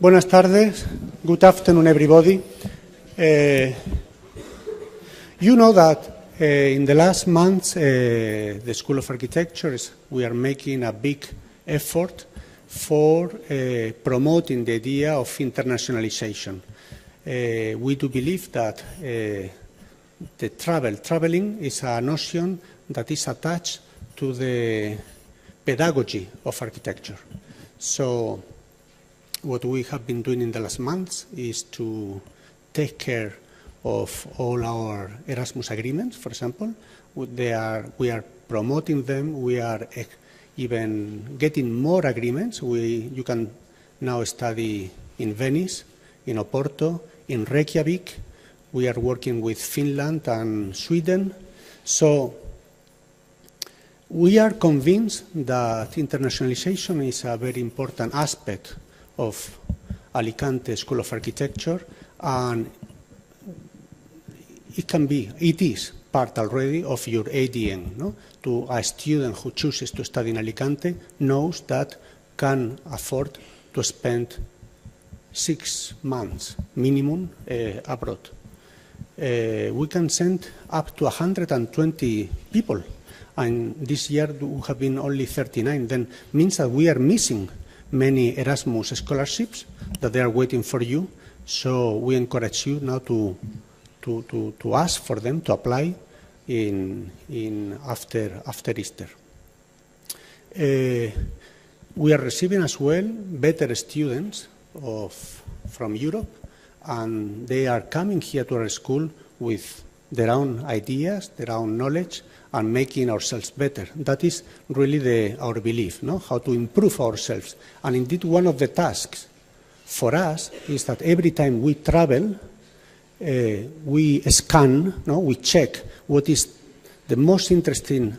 Buenas tardes. Good afternoon, everybody. You know that in the last months, the School of Architecture, we are making a big effort for promoting the idea of internationalization. We do believe that the traveling is a notion that is attached to the pedagogy of architecture. So what we have been doing in the last months is to take care of all our Erasmus agreements, for example. We are promoting them. We are even getting more agreements. You can now study in Venice, in Oporto, in Reykjavík. We are working with Finland and Sweden. So we are convinced that internationalization is a very important aspect of Alicante School of Architecture, and it is part already of your ADN. No? To a student who chooses to study in Alicante knows that can afford to spend 6 months minimum abroad. We can send up to 120 people, and this year we have been only 39. Then means that we are missing many Erasmus scholarships that they are waiting for you. So we encourage you now to ask for them, to apply after Easter. We are receiving as well better students from Europe, and they are coming here to our school with their own ideas, their own knowledge, and making ourselves better. That is really our belief, no? How to improve ourselves. And indeed, one of the tasks for us is that every time we travel, we scan, no? We check what is the most interesting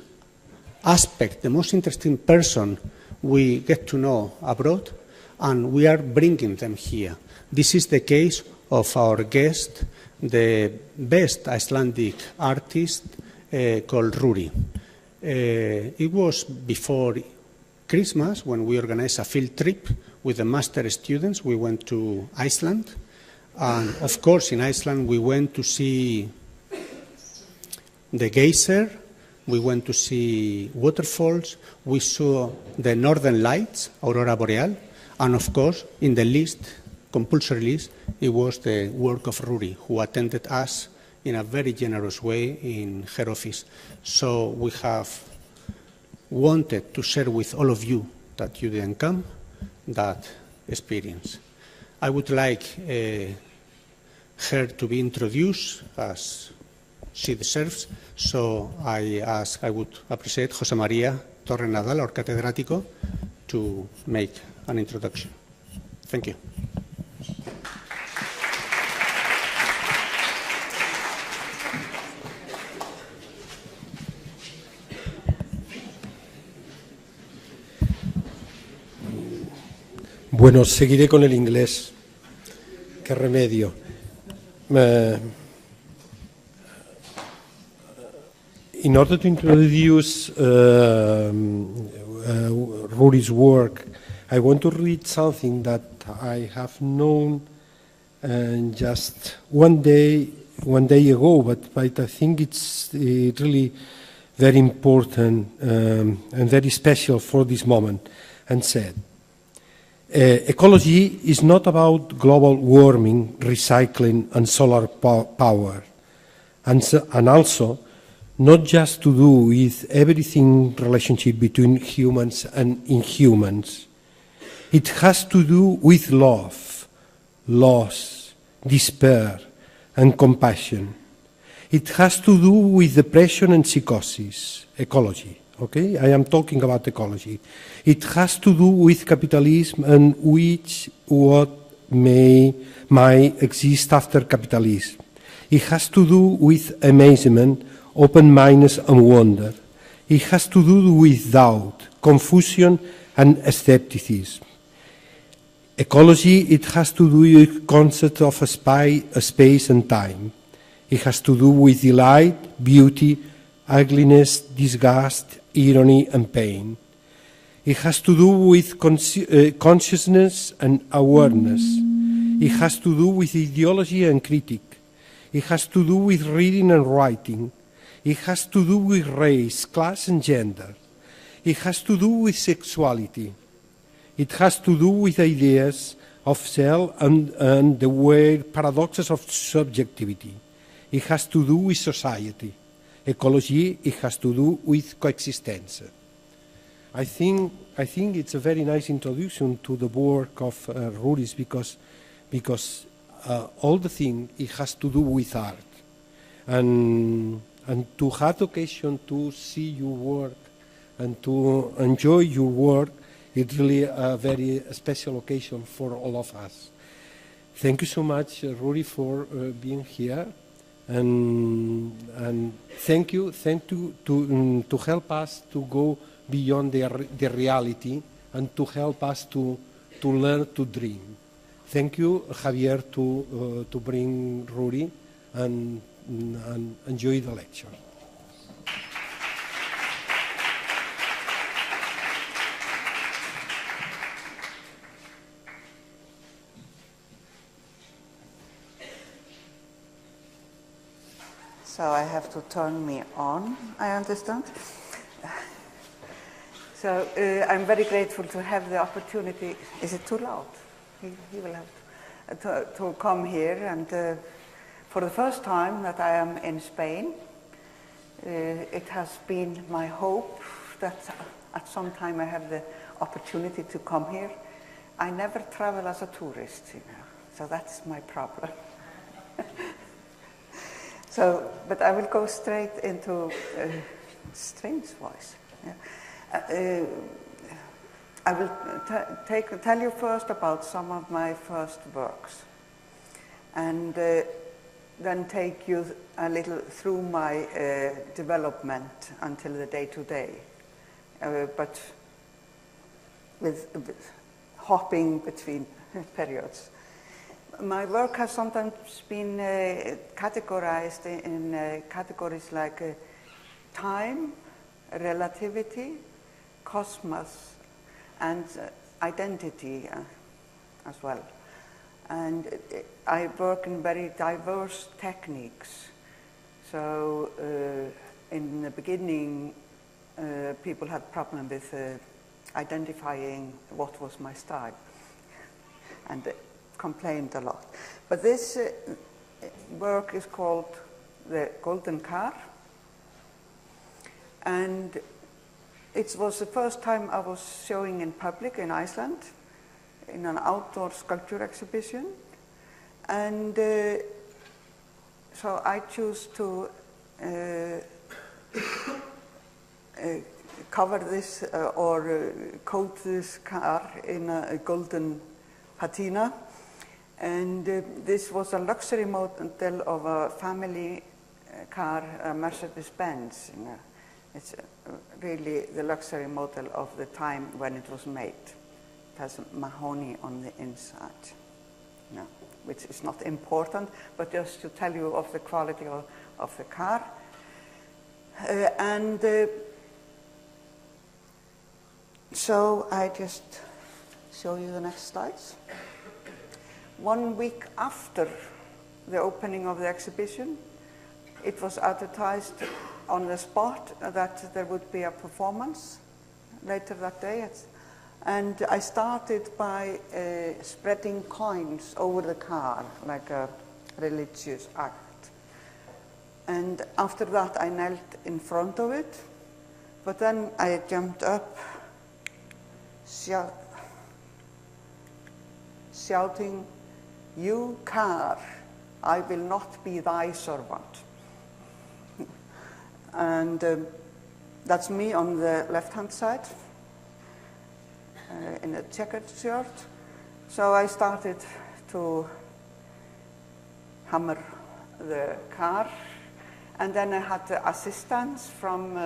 aspect, the most interesting person we get to know abroad, and we are bringing them here. This is the case of our guest, the best Icelandic artist called Rúrí. It was before Christmas when we organized a field trip with the master students. We went to Iceland, and of course in Iceland we went to see the geyser, we went to see waterfalls, we saw the northern lights, Aurora Boreal, and of course in the list, compulsory list, it was the work of Rúrí, who attended us in a very generous way in her office. So we have wanted to share with all of you that you didn't come that experience. I would like her to be introduced as she deserves, so I would appreciate José María Torre Nadal, our catedrático, to make an introduction. Thank you. Bueno, seguiré con el inglés. Qué remedio. In order to introduce Rúrí's work, I want to read something that I have known just one day ago, but I think it's really very important and very special for this moment, and said, ecology is not about global warming, recycling and solar power, and also not just to do with everything relationship between humans and inhumans. It has to do with love, loss, despair and compassion. It has to do with depression and psychosis, ecology. Okay, I am talking about ecology. It has to do with capitalism and what might exist after capitalism. It has to do with amazement, open-mindedness and wonder. It has to do with doubt, confusion and skepticism. Ecology, it has to do with concept of a space and time. It has to do with delight, beauty, ugliness, disgust, irony and pain. It has to do with consciousness and awareness. It has to do with ideology and critique. It has to do with reading and writing. It has to do with race, class, and gender. It has to do with sexuality. It has to do with ideas of self and the weird paradoxes of subjectivity. It has to do with society. Ecology, it has to do with coexistence. I think it's a very nice introduction to the work of Rúrí because all the thing it has to do with art, and to have occasion to see your work and to enjoy your work, it's really a very special occasion for all of us. Thank you so much, Rúrí, for being here, and thank you to help us to go beyond the reality and to help us to learn to dream. Thank you, Javier, to bring Rúrí and enjoy the lecture. So I have to turn me on, I understand. So I'm very grateful to have the opportunity. Is it too loud? He will have to come here, and for the first time that I am in Spain, it has been my hope that at some time I have the opportunity to come here. I never travel as a tourist, you know, so that's my problem. So, but I will go straight into strange voice. Yeah. I will tell you first about some of my first works, and then take you a little through my development until the day-to-day, but with hopping between periods. My work has sometimes been categorized in categories like time, relativity, cosmos, and identity as well. And I work in very diverse techniques. So in the beginning, people had problem with identifying what was my style, and complained a lot. But this work is called the Golden Car, and it was the first time I was showing in public in Iceland in an outdoor sculpture exhibition, and so I choose to cover this or coat this car in a golden patina. And this was a luxury model of a family car, a Mercedes-Benz. You know. It's really the luxury model of the time when it was made. It has mahogany on the inside, you know, which is not important, but just to tell you of the quality of the car. So I just show you the next slides. 1 week after the opening of the exhibition, it was advertised on the spot that there would be a performance later that day. And I started by spreading coins over the car, like a religious act. And after that, I knelt in front of it, but then I jumped up, shouting, "You car, I will not be thy servant." And that's me on the left-hand side in a checkered shirt. So I started to hammer the car, and then I had assistance from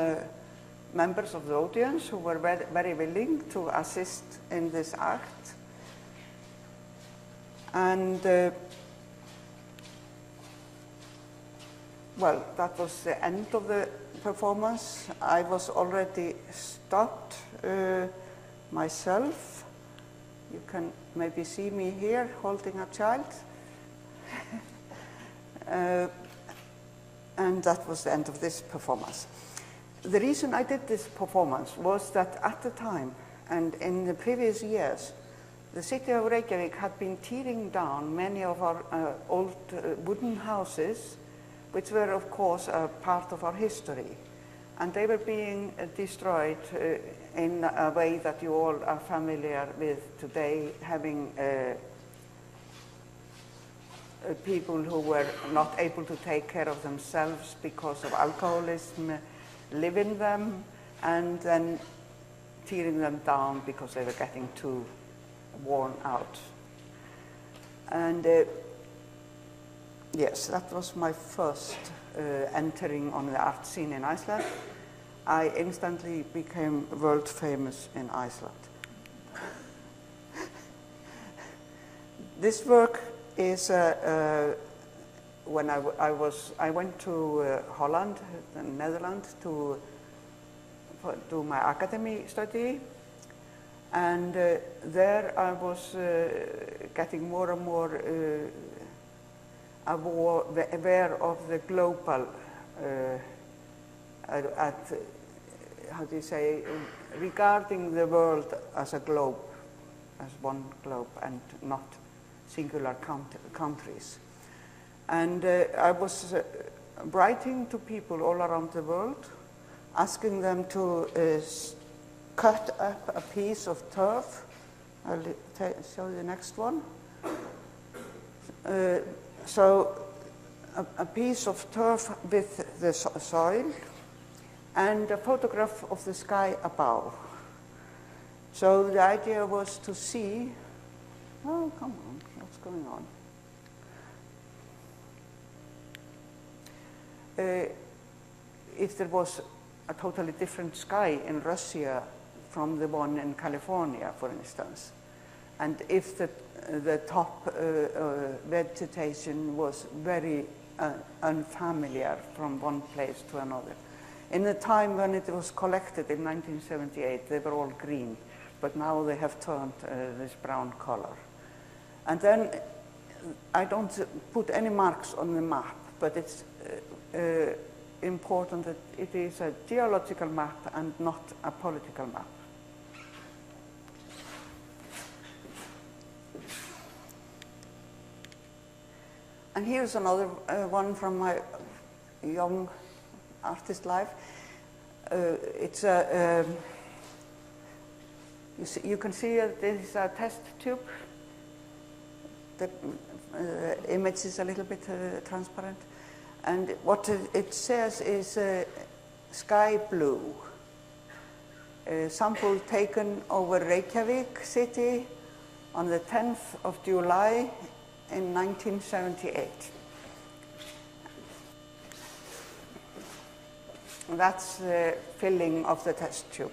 members of the audience who were very willing to assist in this act. And well, that was the end of the performance. I was already stopped myself. You can maybe see me here holding a child. And that was the end of this performance. The reason I did this performance was that at the time, and in the previous years, the city of Reykjavík had been tearing down many of our old wooden houses, which were, of course, a part of our history. And they were being destroyed in a way that you all are familiar with today, having people who were not able to take care of themselves because of alcoholism live in them, and then tearing them down because they were getting too worn out. And yes, that was my first entering on the art scene in Iceland. I instantly became world famous in Iceland. This work is when I went to Holland, the Netherlands, to do my academy study, and there I was getting more and more aware of the global, how do you say, regarding the world as a globe, as one globe, and not singular countries. And I was writing to people all around the world, asking them to cut up a piece of turf. I'll show you the next one. So a piece of turf with the soil and a photograph of the sky above. So the idea was to see, oh, come on, what's going on? If there was a totally different sky in Russia from the one in California, for instance, and if the top vegetation was very unfamiliar from one place to another. In the time when it was collected in 1978, they were all green, but now they have turned this brown color. And then I don't put any marks on the map, but it's important that it is a geological map and not a political map. And here's another one from my young artist life. It's a, you can see this is a test tube. The image is a little bit transparent. And what it says is sky blue. A sample taken over Reykjavík city on the 10th of July in 1978. That's the filling of the test tube.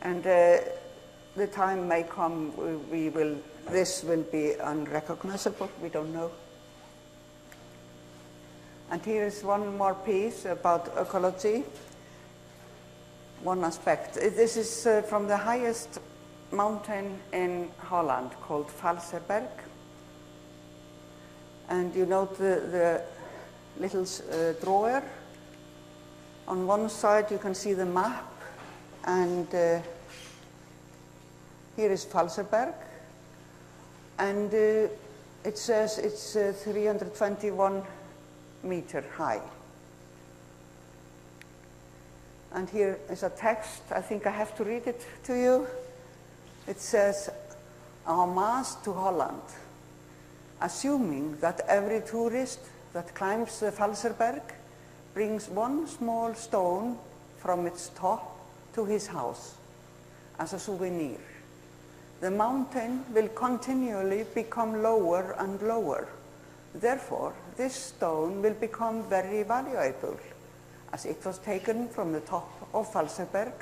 And the time may come, this will be unrecognizable, we don't know. And here is one more piece about ecology. One aspect. This is from the highest mountain in Holland called Valserberg. And you note the little drawer. On one side you can see the map, and here is Valserberg. And it says it's 321 meter high. And here is a text, I think I have to read it to you. It says, homage to Holland, assuming that every tourist that climbs the Valserberg brings one small stone from its top to his house as a souvenir. The mountain will continually become lower and lower. Therefore, this stone will become very valuable, as it was taken from the top of Valserberg,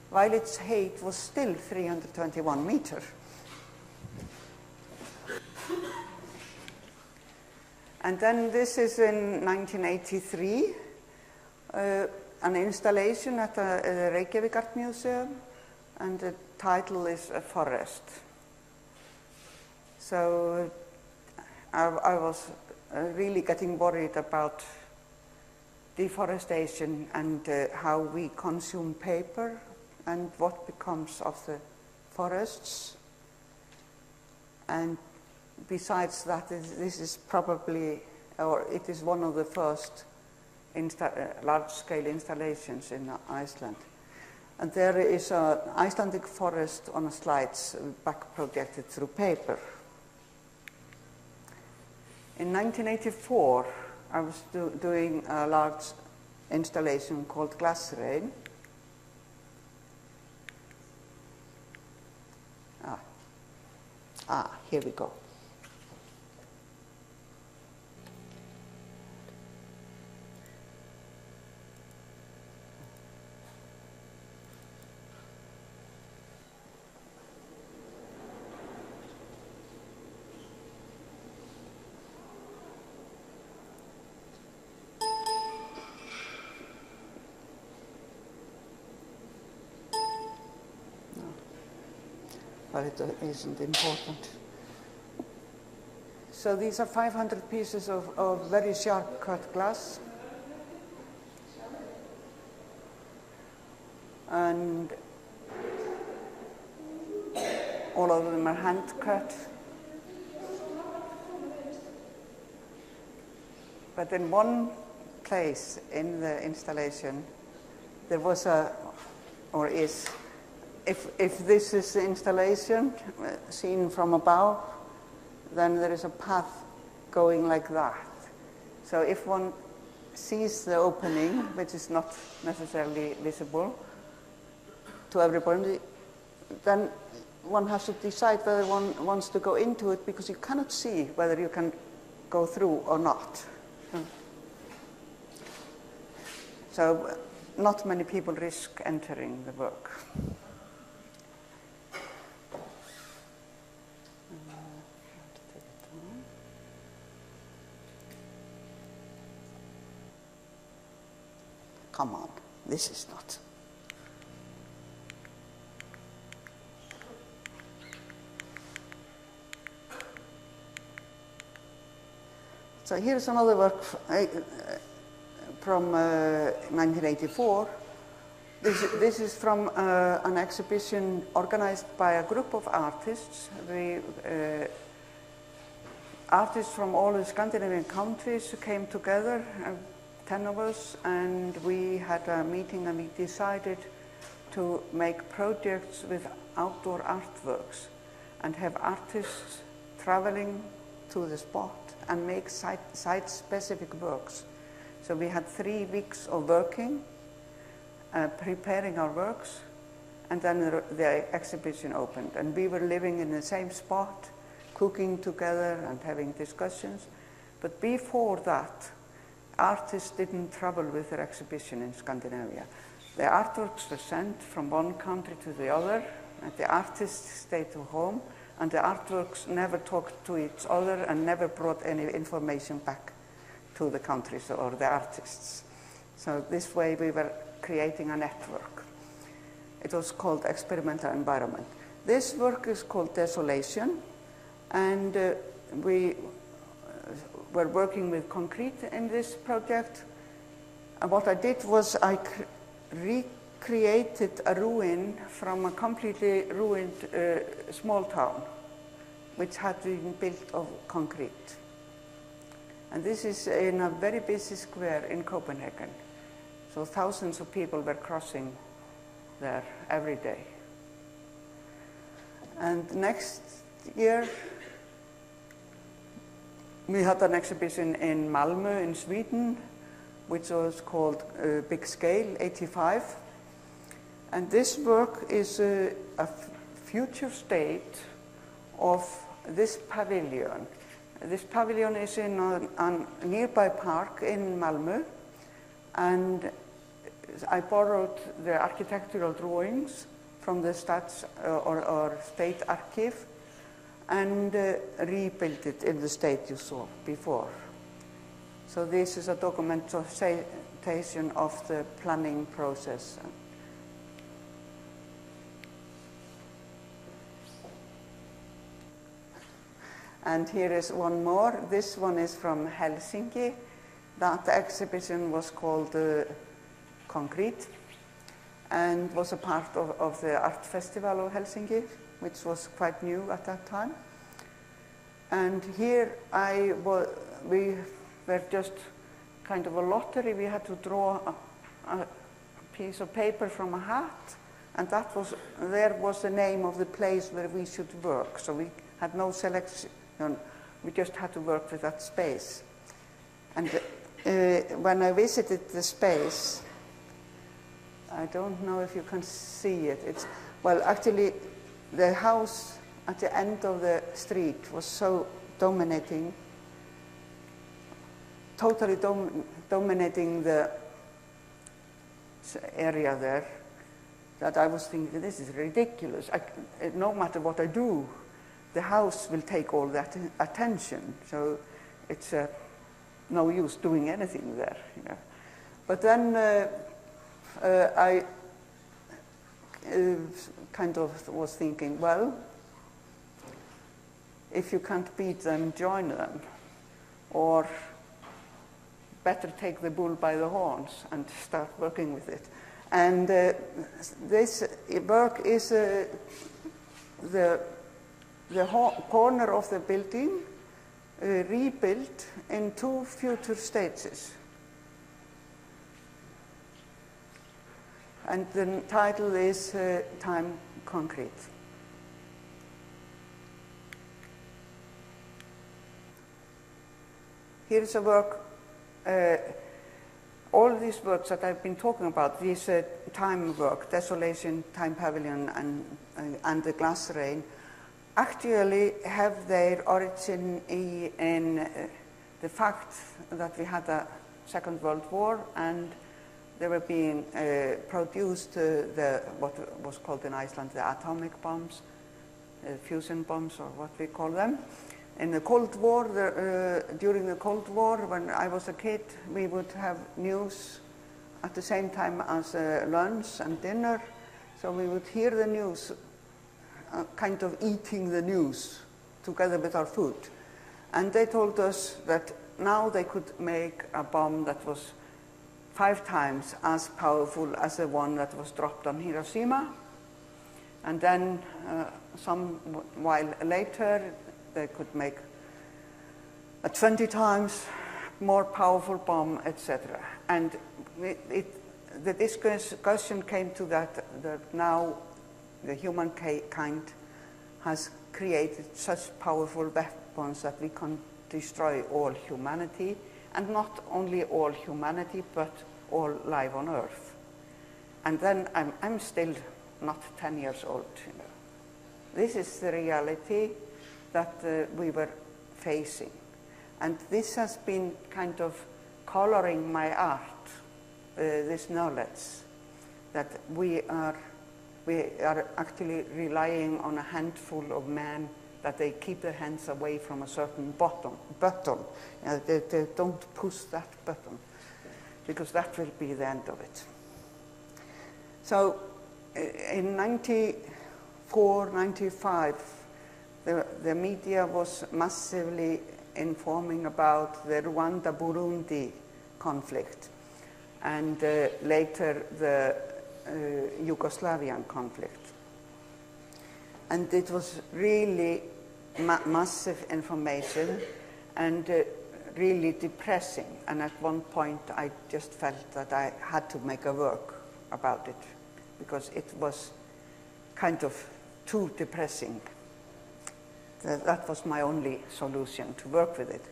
while its height was still 321 meters. And then this is in 1983, an installation at the Reykjavík Art Museum and the title is A Forest. So I was really getting worried about deforestation and how we consume paper and what becomes of the forests. And besides that, this is probably, or it is one of the first large-scale installations in Iceland. And there is an Icelandic forest on the slides back projected through paper. In 1984, I was doing a large installation called Glass Rain. Here we go. But it isn't important. So these are 500 pieces of very sharp cut glass. And all of them are hand cut. But in one place in the installation, there was or is, if this is the installation seen from above, then there is a path going like that. So if one sees the opening, which is not necessarily visible to everybody, then one has to decide whether one wants to go into it, because you cannot see whether you can go through or not. So not many people risk entering the work. Come on, this is not. So here's another work from 1984. This is from an exhibition organized by a group of artists. Artists from all the Scandinavian countries came together, 10 of us, and we had a meeting and we decided to make projects with outdoor artworks and have artists traveling to the spot and make site-specific works. So we had 3 weeks of working, preparing our works, and then the exhibition opened. And we were living in the same spot, cooking together and having discussions. But before that, artists didn't travel with their exhibition in Scandinavia. The artworks were sent from one country to the other, and the artists stayed at home, and the artworks never talked to each other and never brought any information back to the countries or the artists. So this way we were creating a network. It was called Experimental Environment. This work is called Desolation, and we were working with concrete in this project. And what I did was I recreated a ruin from a completely ruined small town, which had been built of concrete. And this is in a very busy square in Copenhagen. So thousands of people were crossing there every day. And next year, we had an exhibition in Malmö in Sweden, which was called Big Scale 85. And this work is a future state of this pavilion. This pavilion is in a nearby park in Malmö, and I borrowed the architectural drawings from the State Archive and rebuilt it in the state you saw before. So this is a documentation of the planning process. And here is one more. This one is from Helsinki. That exhibition was called Concrete and was a part of the art festival of Helsinki, which was quite new at that time. And here we were just kind of a lottery. We had to draw a piece of paper from a hat, and there was the name of the place where we should work. So we had no selection. We just had to work with that space. And when I visited the space, I don't know if you can see it. Actually, the house at the end of the street was so dominating, totally dominating the area there, that I was thinking, this is ridiculous. No matter what I do, the house will take all that attention. So it's no use doing anything there. But then I kind of was thinking, well, if you can't beat them, join them. Or better take the bull by the horns and start working with it. And this work is the corner of the building rebuilt in 2 future stages. And the title is Time Concrete. Here's a work, all these works that I've been talking about, this time work, Desolation, Time Pavilion, and The Glass Rain, actually have their origin in the fact that we had a Second World War, and they were being produced what was called in Iceland the atomic bombs, fusion bombs, or what we call them. In the Cold War, during the Cold War, when I was a kid, we would have news at the same time as lunch and dinner. So we would hear the news, kind of eating the news together with our food. And they told us that now they could make a bomb that was 5 times as powerful as the one that was dropped on Hiroshima. And then some while later, they could make a 20 times more powerful bomb, etc. And the discussion came to that now the humankind has created such powerful weapons that we can destroy all humanity, and not only all humanity, but all life on Earth. And then I'm still not 10 years old. This is the reality that we were facing. And this has been kind of coloring my art, this knowledge, that we are actually relying on a handful of men, that they keep their hands away from a certain button. They don't push that button, because that will be the end of it. So in 94, 95, the media was massively informing about the Rwanda-Burundi conflict, and later the Yugoslavian conflict. And it was really massive information and really depressing. And at one point I just felt that I had to make a work about it, because it was kind of too depressing. That was my only solution, to work with it.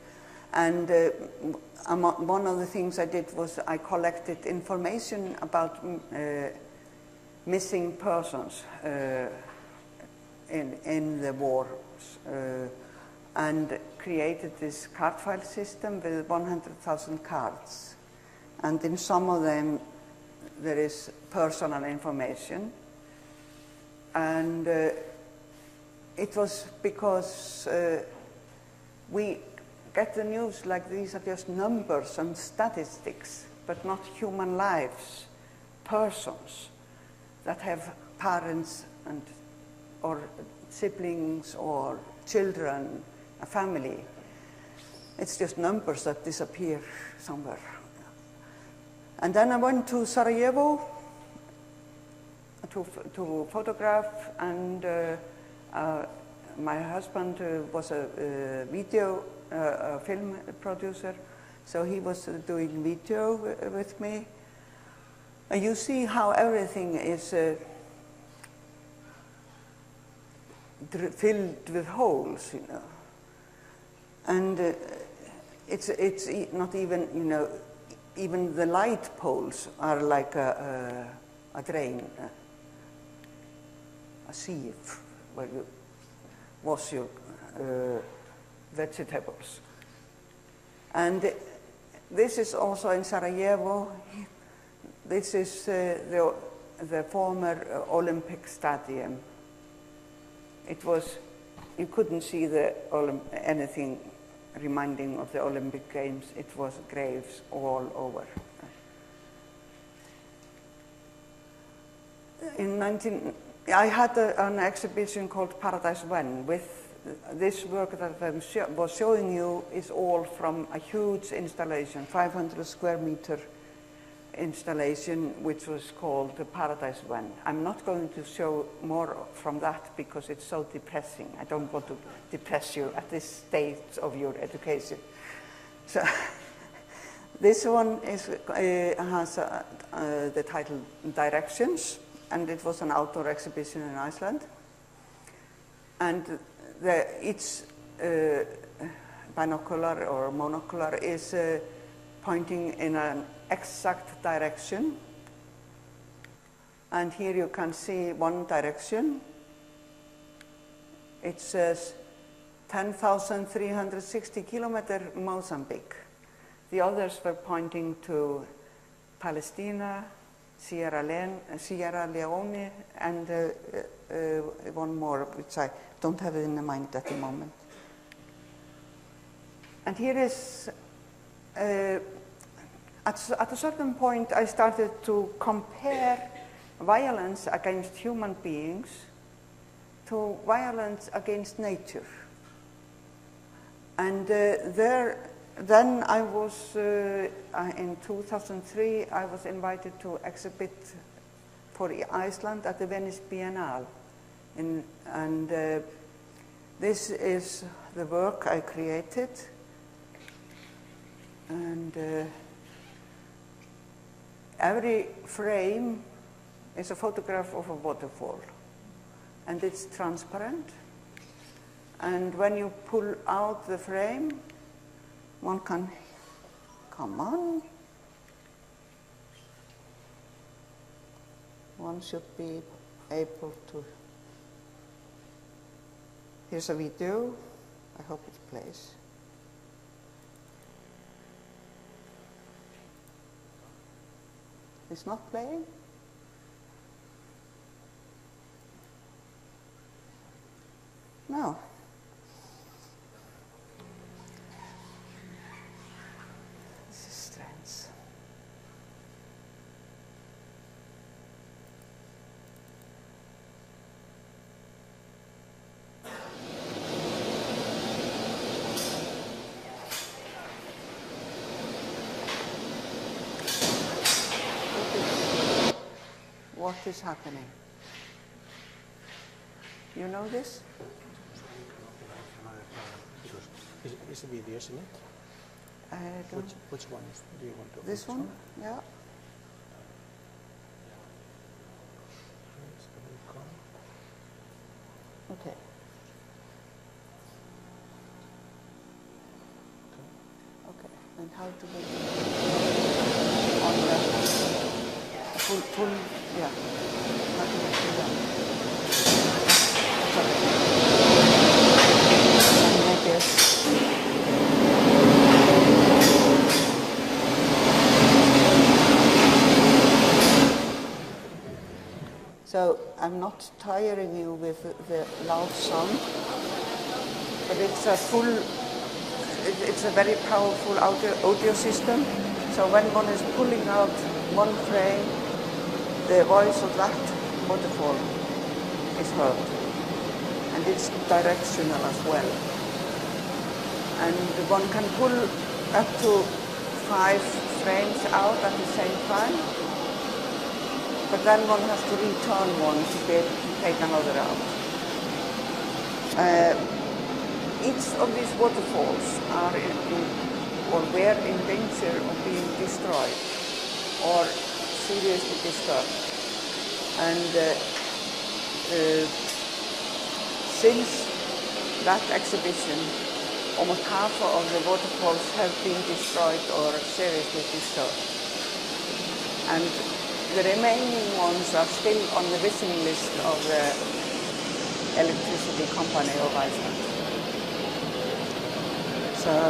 And one of the things I did was I collected information about missing persons in the wars, and created this card file system with 100,000 cards. And in some of them there is personal information. And it was because we get the news like these are just numbers and statistics, but not human lives, persons that have parents and or siblings or children a family. It's just numbers that disappear somewhere. And then I went to Sarajevo to photograph, and my husband was a video film producer, so he was doing video with me. And you see how everything is filled with holes, you know. And it's not even, you know, even the light poles are like a drain, a sieve where you wash your vegetables. And this is also in Sarajevo. This is the former Olympic Stadium. It was, you couldn't see anything reminding of the Olympic Games. It was graves all over. I had an exhibition called Paradise When. With this work that I was showing you is all from a huge installation, 500 square meter installation, which was called the Paradise When. I'm not going to show more from that because it's so depressing. I don't want to depress you at this stage of your education. So this one has the title Directions, and it was an outdoor exhibition in Iceland. And each binocular or monocular is pointing in an exact direction. And here you can see one direction. It says 10,360 kilometer Mozambique. The others were pointing to Palestine, Sierra Leone, and one more, which I don't have it in the mind at the moment. And here is, at a certain point, I started to compare violence against human beings to violence against nature. And then I was, in 2003, I was invited to exhibit for Iceland at the Venice Biennale. And this is the work I created. And every frame is a photograph of a waterfall. And it's transparent. And when you pull out the frame, one can, come on. One should be able to. Here's a video. I hope it plays. It's not playing? No. This is strange. What is happening? You know this? It's a video, isn't it? I don't. Which one do you want to? This one? Yeah. Okay. Okay. And how to make it on the full, yeah. How to make it done? And I guess. So I'm not tiring you with the loud sound, but it's a very powerful audio system. So when one is pulling out one frame, the voice of that waterfall is heard, and it's directional as well. And one can pull up to 5 frames out at the same time, but then one has to return one to be able to take another out. Each of these waterfalls are or were in danger of being destroyed or seriously disturbed. And since that exhibition, almost half of the waterfalls have been destroyed or seriously disturbed. And the remaining ones are still on the visiting list of the electricity company of Iceland. So I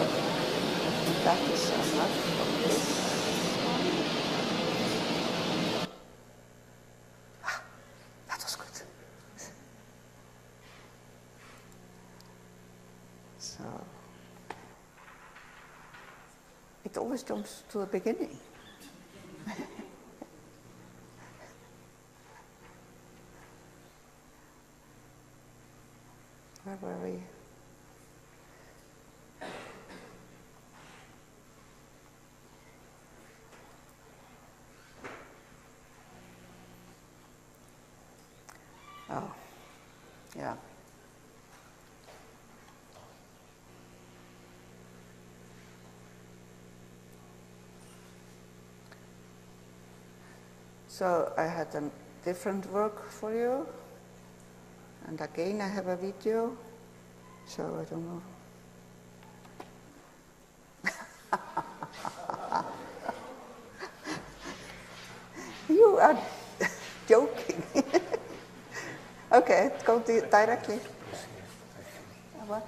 think that is enough of this. That was good. So it always jumps to the beginning. Where were we? Oh, yeah. So I had a different work for you, and again I have a video, so I don't know. You are joking. Okay, go directly. What?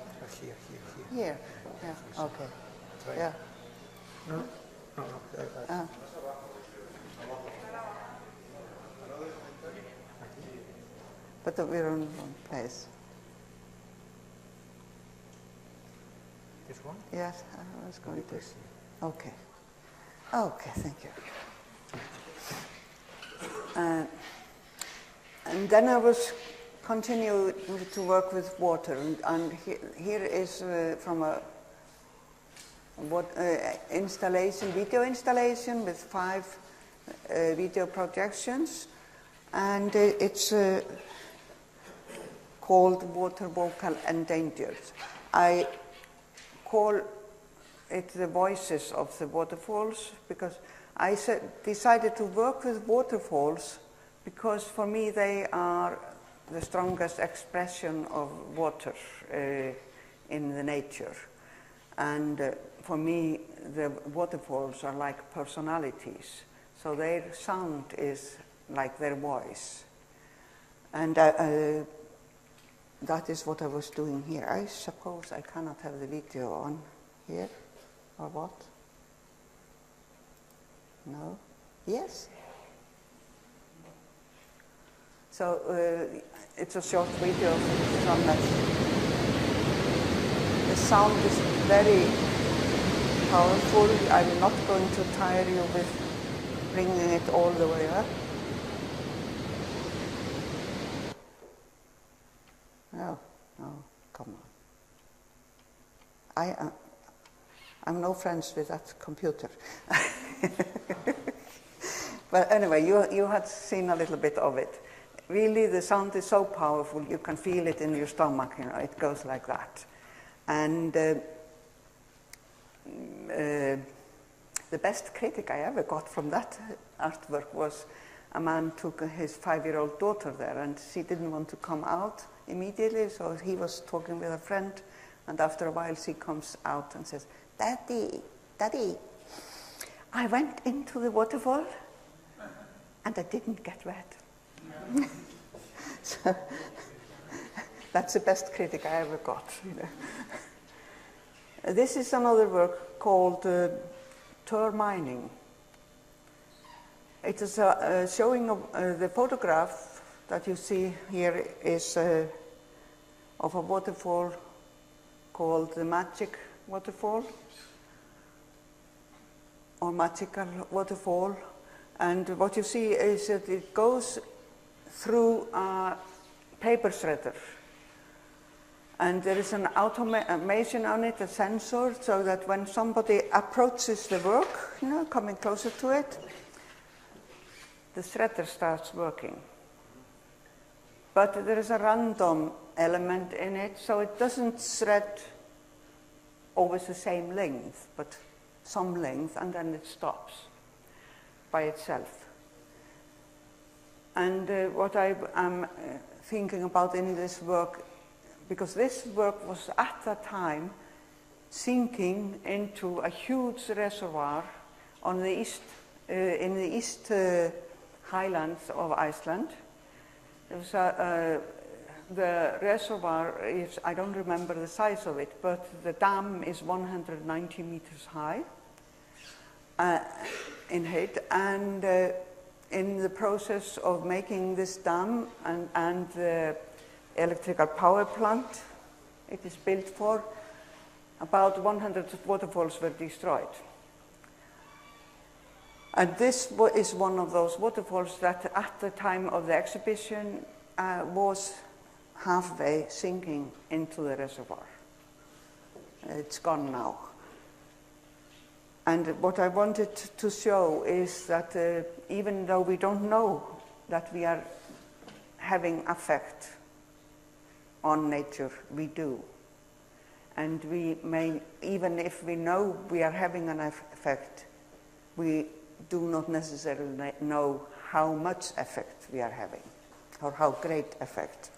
Here. Yeah. Okay. Yeah. No. But we're on one place. This one? Yes, I was going to. Okay. Okay, thank you. And then I was continuing to work with water, and here is from a video installation with 5 video projections, and it's called Water Vocal Endangered. I call it the voices of the waterfalls because I decided to work with waterfalls because for me they are the strongest expression of water in the nature. And for me, the waterfalls are like personalities. So their sound is like their voice. And that is what I was doing here. I suppose I cannot have the video on here, or what? No? Yes? So it's a short video from that. The sound is very powerful. I'm not going to tire you with bringing it all the way up. No, come on. I'm no friends with that computer. But anyway, you had seen a little bit of it. Really, the sound is so powerful, you can feel it in your stomach, you know, it goes like that. And the best critic I ever got from that artwork was a man took his 5-year-old daughter there, and she didn't want to come out immediately, so he was talking with a friend, and after a while she comes out and says, Daddy, I went into the waterfall and I didn't get wet. So that's the best critic I ever got. You know. This is another work called Mining. It is a showing of the photograph that you see here is of a waterfall called the Magic Waterfall or Magical Waterfall. And what you see is that it goes through a paper shredder. And there is an automation on it, a sensor, so that when somebody approaches the work, coming closer to it, the threader starts working. But there is a random element in it, so it doesn't thread always the same length, but some length, and then it stops by itself. And what I am thinking about in this work, because this work was at that time sinking into a huge reservoir on the east, in the east highlands of Iceland. There was the reservoir is, I don't remember the size of it, but the dam is 190 meters high in height, and in the process of making this dam and the electrical power plant it is built for, about 100 waterfalls were destroyed. And this is one of those waterfalls that at the time of the exhibition was halfway sinking into the reservoir. It's gone now. And what I wanted to show is that even though we don't know that we are having effect on nature, we do. And we may, even if we know we are having an effect, we do not necessarily know how much effect we are having, or how great effect.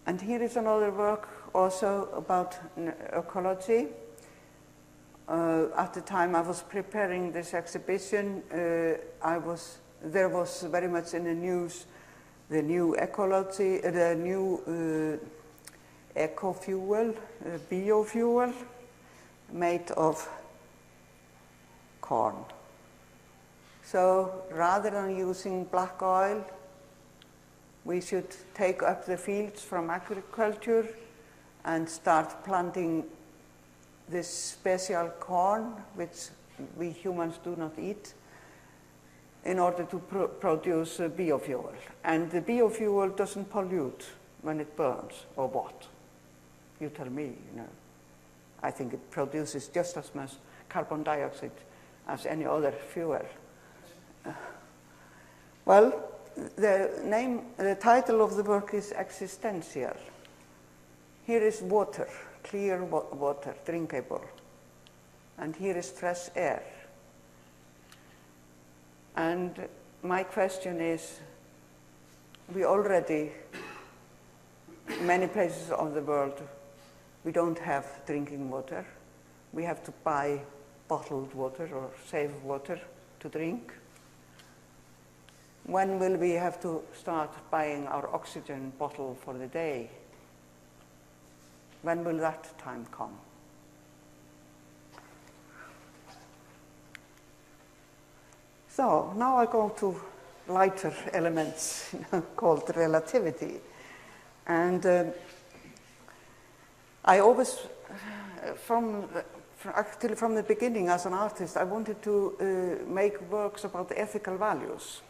And here is another work also about ecology. At the time I was preparing this exhibition, there was very much in the news the new ecology, the new eco-fuel, biofuel, made of corn. So rather than using black oil, we should take up the fields from agriculture and start planting this special corn, which we humans do not eat, in order to produce biofuel. And the biofuel doesn't pollute when it burns, or what? You tell me, I think it produces just as much carbon dioxide as any other fuel. Well, the title of the work is Existential. Here is water, clear water, drinkable. And here is fresh air. And my question is, we already, many places of the world, we don't have drinking water. We have to buy bottled water or save water to drink. When will we have to start buying our oxygen bottle for the day? When will that time come? So now I go to lighter elements called relativity. And I always, actually from the beginning as an artist, I wanted to make works about ethical values.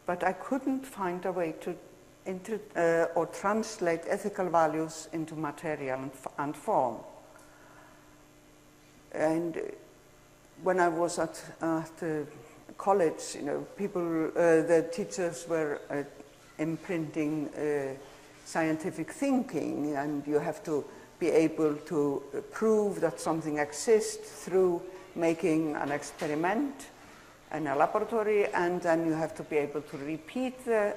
But I couldn't find a way to or translate ethical values into material and form. And when I was at college, the teachers were imprinting scientific thinking, and you have to be able to prove that something exists through making an experiment in a laboratory, and then you have to be able to repeat the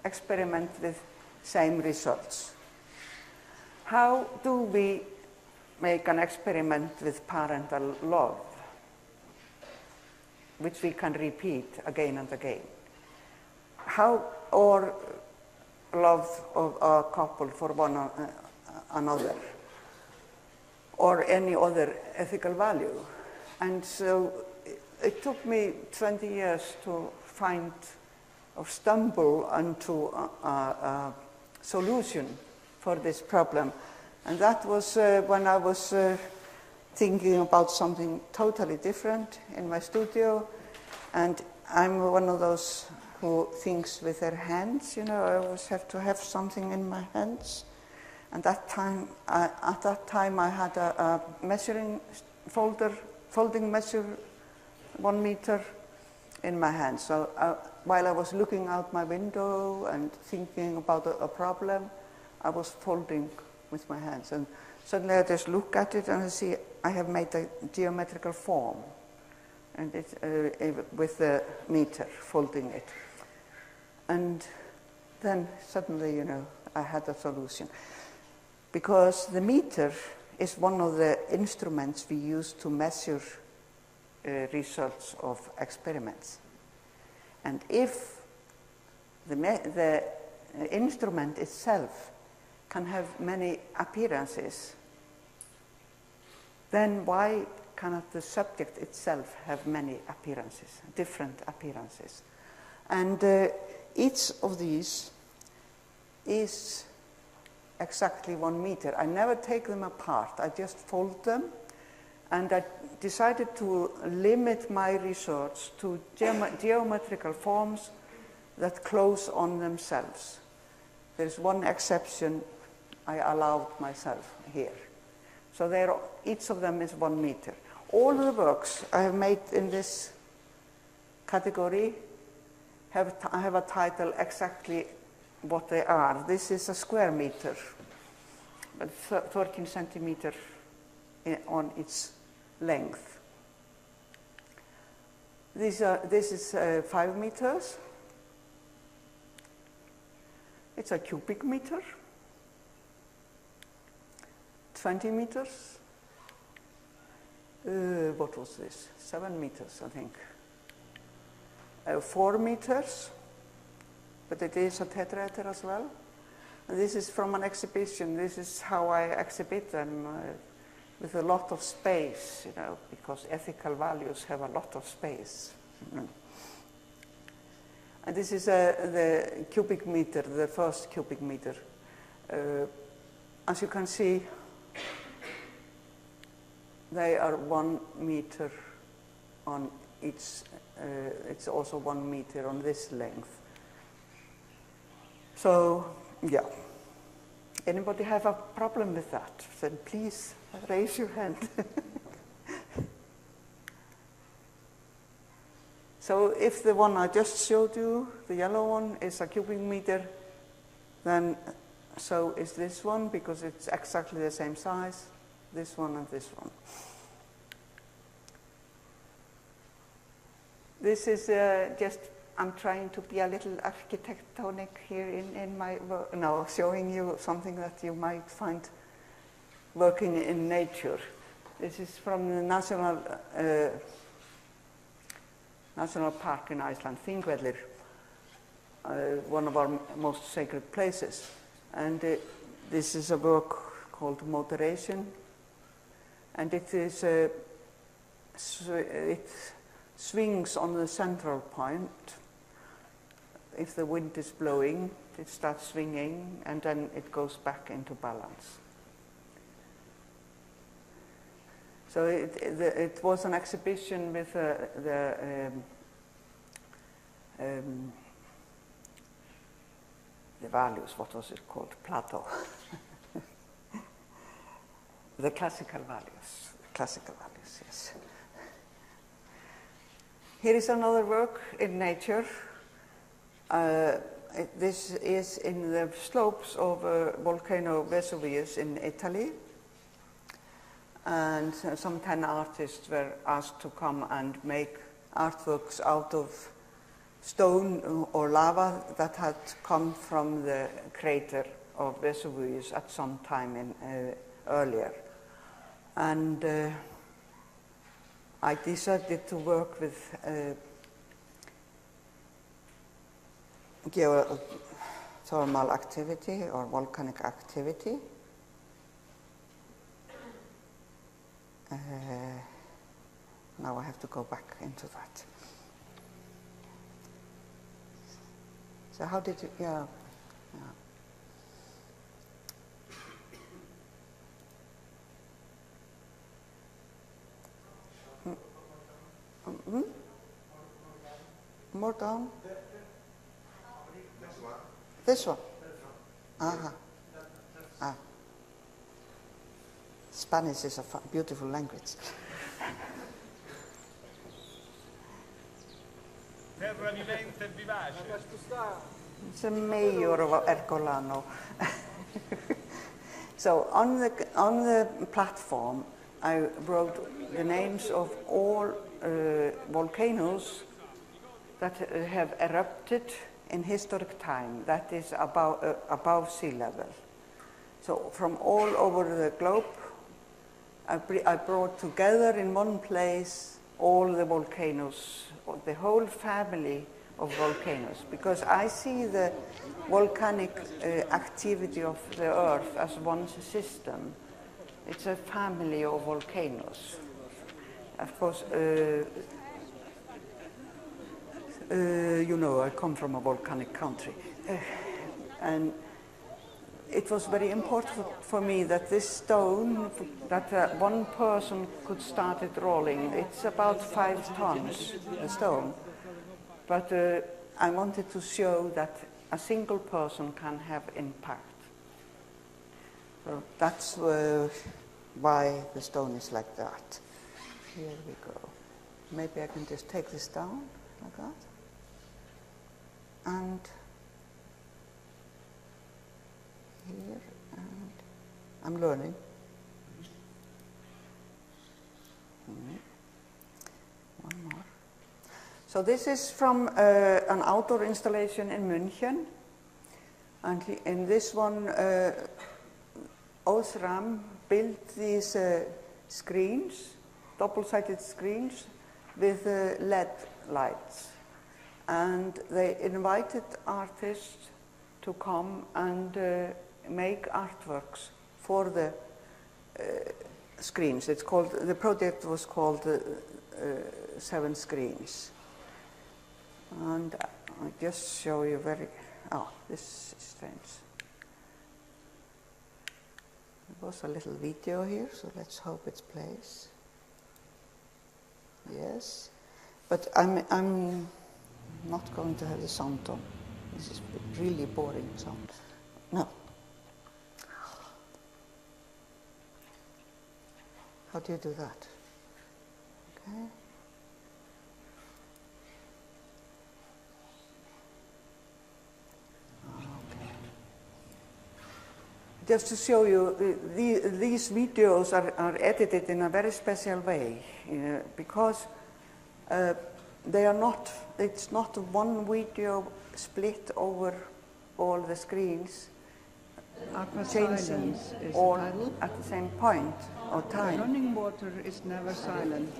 experiment with same results. How do we make an experiment with parental love, which we can repeat again and again? How, or love of a couple for one another, or any other ethical value? And so it took me 20 years to find or stumble onto a solution for this problem. And that was when I was thinking about something totally different in my studio. And I'm one of those who thinks with their hands. You know, I always have to have something in my hands. And at that time I had a measuring folding measure 1 meter in my hand. So while I was looking out my window and thinking about a problem, I was folding with my hands. And suddenly I just look at it and I see I have made a geometrical form, and it's with the meter, folding it. And then suddenly, you know, I had a solution. Because the meter is one of the instruments we use to measure results of experiments. And if the instrument itself can have many appearances, then why cannot the subject itself have many appearances, different appearances? And each of these is exactly 1 meter. I never take them apart. I just fold them, and I decided to limit my research to geometrical forms that close on themselves. There's one exception I allowed myself here. So each of them is 1 meter. All the works I have made in this category have a title exactly what they are. This is a square meter, 13 centimeter on its length. This is 5 meters. It's a cubic meter. 20 meters. What was this? 7 meters, I think. 4 meters. But it is a tetraeder as well. And this is from an exhibition. This is how I exhibit them, with a lot of space, you know, because ethical values have a lot of space. And this is the cubic meter, the first cubic meter. As you can see, they are 1 meter on each. It's also 1 meter on this length. So, yeah. Anybody have a problem with that? Then please raise your hand. So if the one I just showed you, the yellow one, is a cubic meter, then so is this one, because it's exactly the same size, this one and this one. This is just, I'm trying to be a little architectonic here in my work, no, showing you something that you might find working in nature. This is from the National Park in Iceland, Þingvellir, one of our most sacred places. And this is a work called Moderation, and it is it swings on the central point. If the wind is blowing, it starts swinging, and then it goes back into balance. So it was an exhibition with the values, what was it called? Plato. The classical values, yes. Here is another work in nature. This is in the slopes of volcano Vesuvius in Italy. And some 10 artists were asked to come and make artworks out of stone or lava that had come from the crater of Vesuvius at some time earlier. And I decided to work with geothermal activity or volcanic activity. Now I have to go back into that. So how did you, yeah. More down? This one? Spanish is a beautiful language. Terra vivente e vivace. It's a mayor of Ercolano. So on the platform, I wrote the names of all volcanoes that have erupted in historic time, that is above sea level. So from all over the globe, I brought together in one place all the volcanoes, the whole family of volcanoes, because I see the volcanic activity of the Earth as one system. It's a family of volcanoes. Of course, you know, I come from a volcanic country. And it was very important for me that this stone, that one person could start it rolling. It's about 5 tons, a stone. But I wanted to show that a single person can have impact. So that's why the stone is like that. Here we go. Maybe I can just take this down like that. And here, and I'm learning. One more. So this is from an outdoor installation in Munich, and in this one, Osram built these screens, double-sided screens with LED lights, and they invited artists to come and make artworks for the screens. It's called, the project was called 7 Screens. And I just show you this is strange. There was a little video here, so let's hope it plays. Yes, but I'm not going to have the sound on. This is really boring sound. No. How do you do that? Okay. Just to show you, these videos are edited in a very special way because they are not, it's not one video split over all the screens, changing all at the same point or time. Running water is never silent.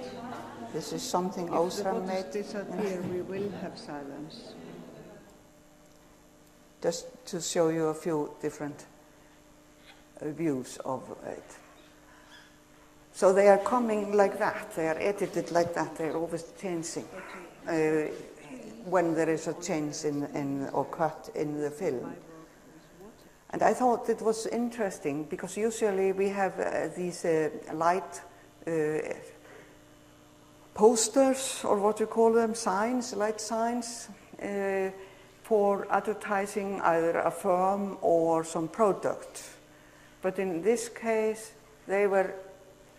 This is something Osram made. If the waters disappear, we will have silence. Just to show you a few different views of it. So they are coming like that, they are edited like that, they are always changing when there is a change in or cut in the film. And I thought it was interesting because usually we have these light posters, or what you call them, signs, light signs, for advertising either a firm or some product. But in this case, they were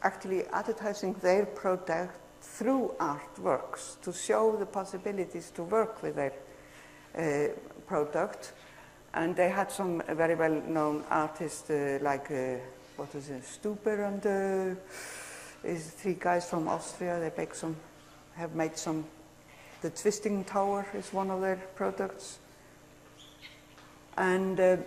actually advertising their product through artworks to show the possibilities to work with their product. And they had some very well-known artists like, what is it, Stuber and is 3 guys from Austria. They have made some, the Twisting Tower is one of their products. And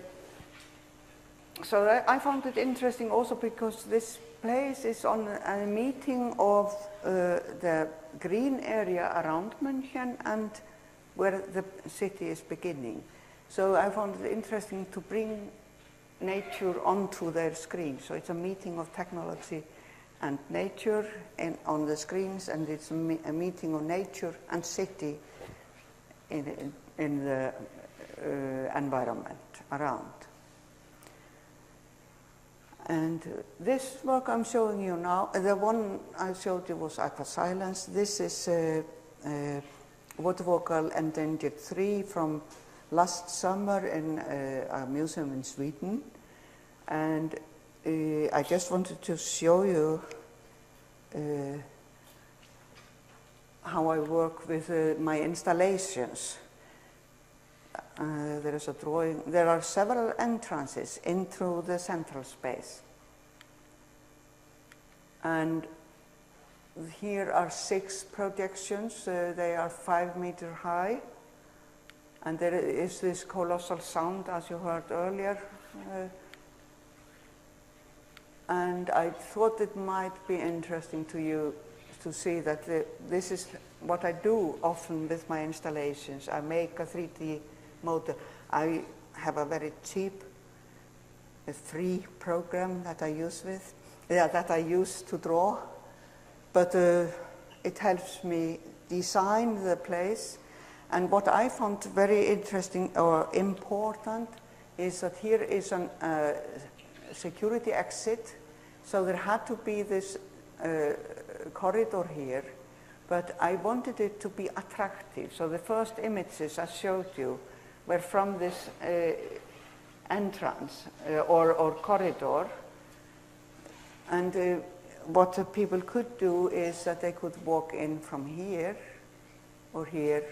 so I found it interesting also because this place is on a meeting of the green area around München and where the city is beginning. So I found it interesting to bring nature onto their screen. So it's a meeting of technology and nature on the screens, and it's a meeting of nature and city in the environment around. And this work I'm showing you now, the one I showed you was Aqua Silence. This is Water Vocal Endangered 3 from last summer in a museum in Sweden, and I just wanted to show you how I work with my installations. There is a drawing. There are several entrances into the central space. And here are 6 projections. They are 5 meters high. And there is this colossal sound, as you heard earlier. And I thought it might be interesting to you to see that this is what I do often with my installations. I make a 3D model. I have a very cheap, free program that I use to draw, but it helps me design the place. And what I found very interesting or important is that here is a security exit, so there had to be this corridor here, but I wanted it to be attractive. So the first images I showed you were from this entrance or corridor. And what the people could do is that they could walk in from here, or here,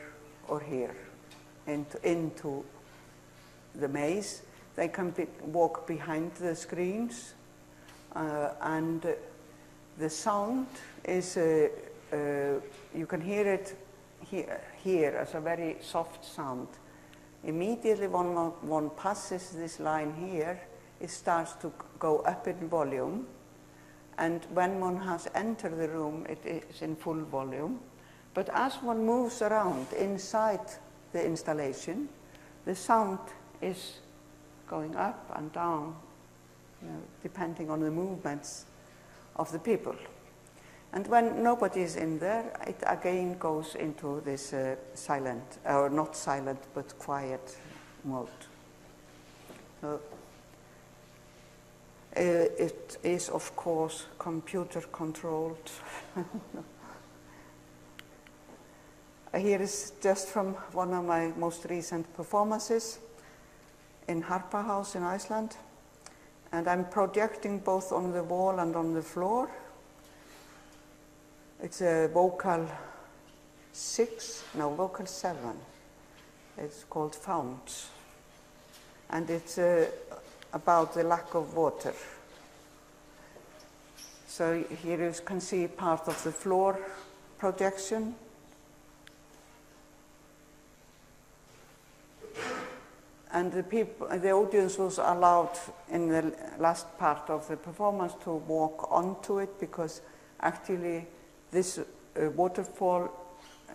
or here, into the maze. They can walk behind the screens, and the sound is, you can hear it here as a very soft sound. Immediately when one passes this line here, it starts to go up in volume. And when one has entered the room, it is in full volume. But as one moves around inside the installation, the sound is going up and down, depending on the movements of the people. And when nobody is in there, it again goes into this silent, or not silent, but quiet mode. So, it is, of course, computer controlled. Here is just from one of my most recent performances in Harpa House in Iceland. And I'm projecting both on the wall and on the floor. It's a vocal 7. It's called Founts. And it's about the lack of water. So here you can see part of the floor projection. And the audience was allowed in the last part of the performance to walk onto it, because actually this waterfall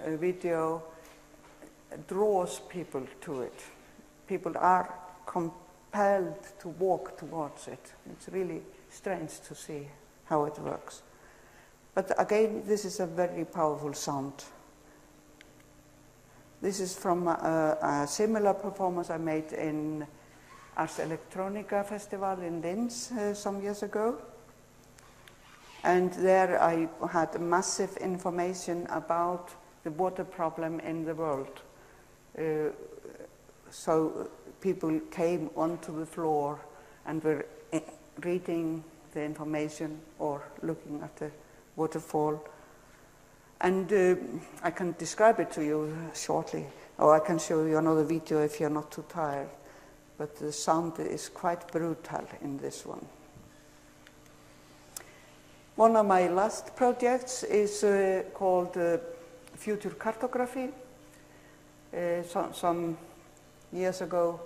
video draws people to it. People are compelled to walk towards it. It's really strange to see how it works. But again, this is a very powerful sound. This is from a similar performance I made in Ars Electronica Festival in Linz some years ago. And there I had massive information about the water problem in the world. So people came onto the floor and were reading the information or looking at the waterfall. And I can describe it to you shortly, or I can show you another video if you're not too tired. But the sound is quite brutal in this one. One of my last projects is called Future Cartography. Some years ago,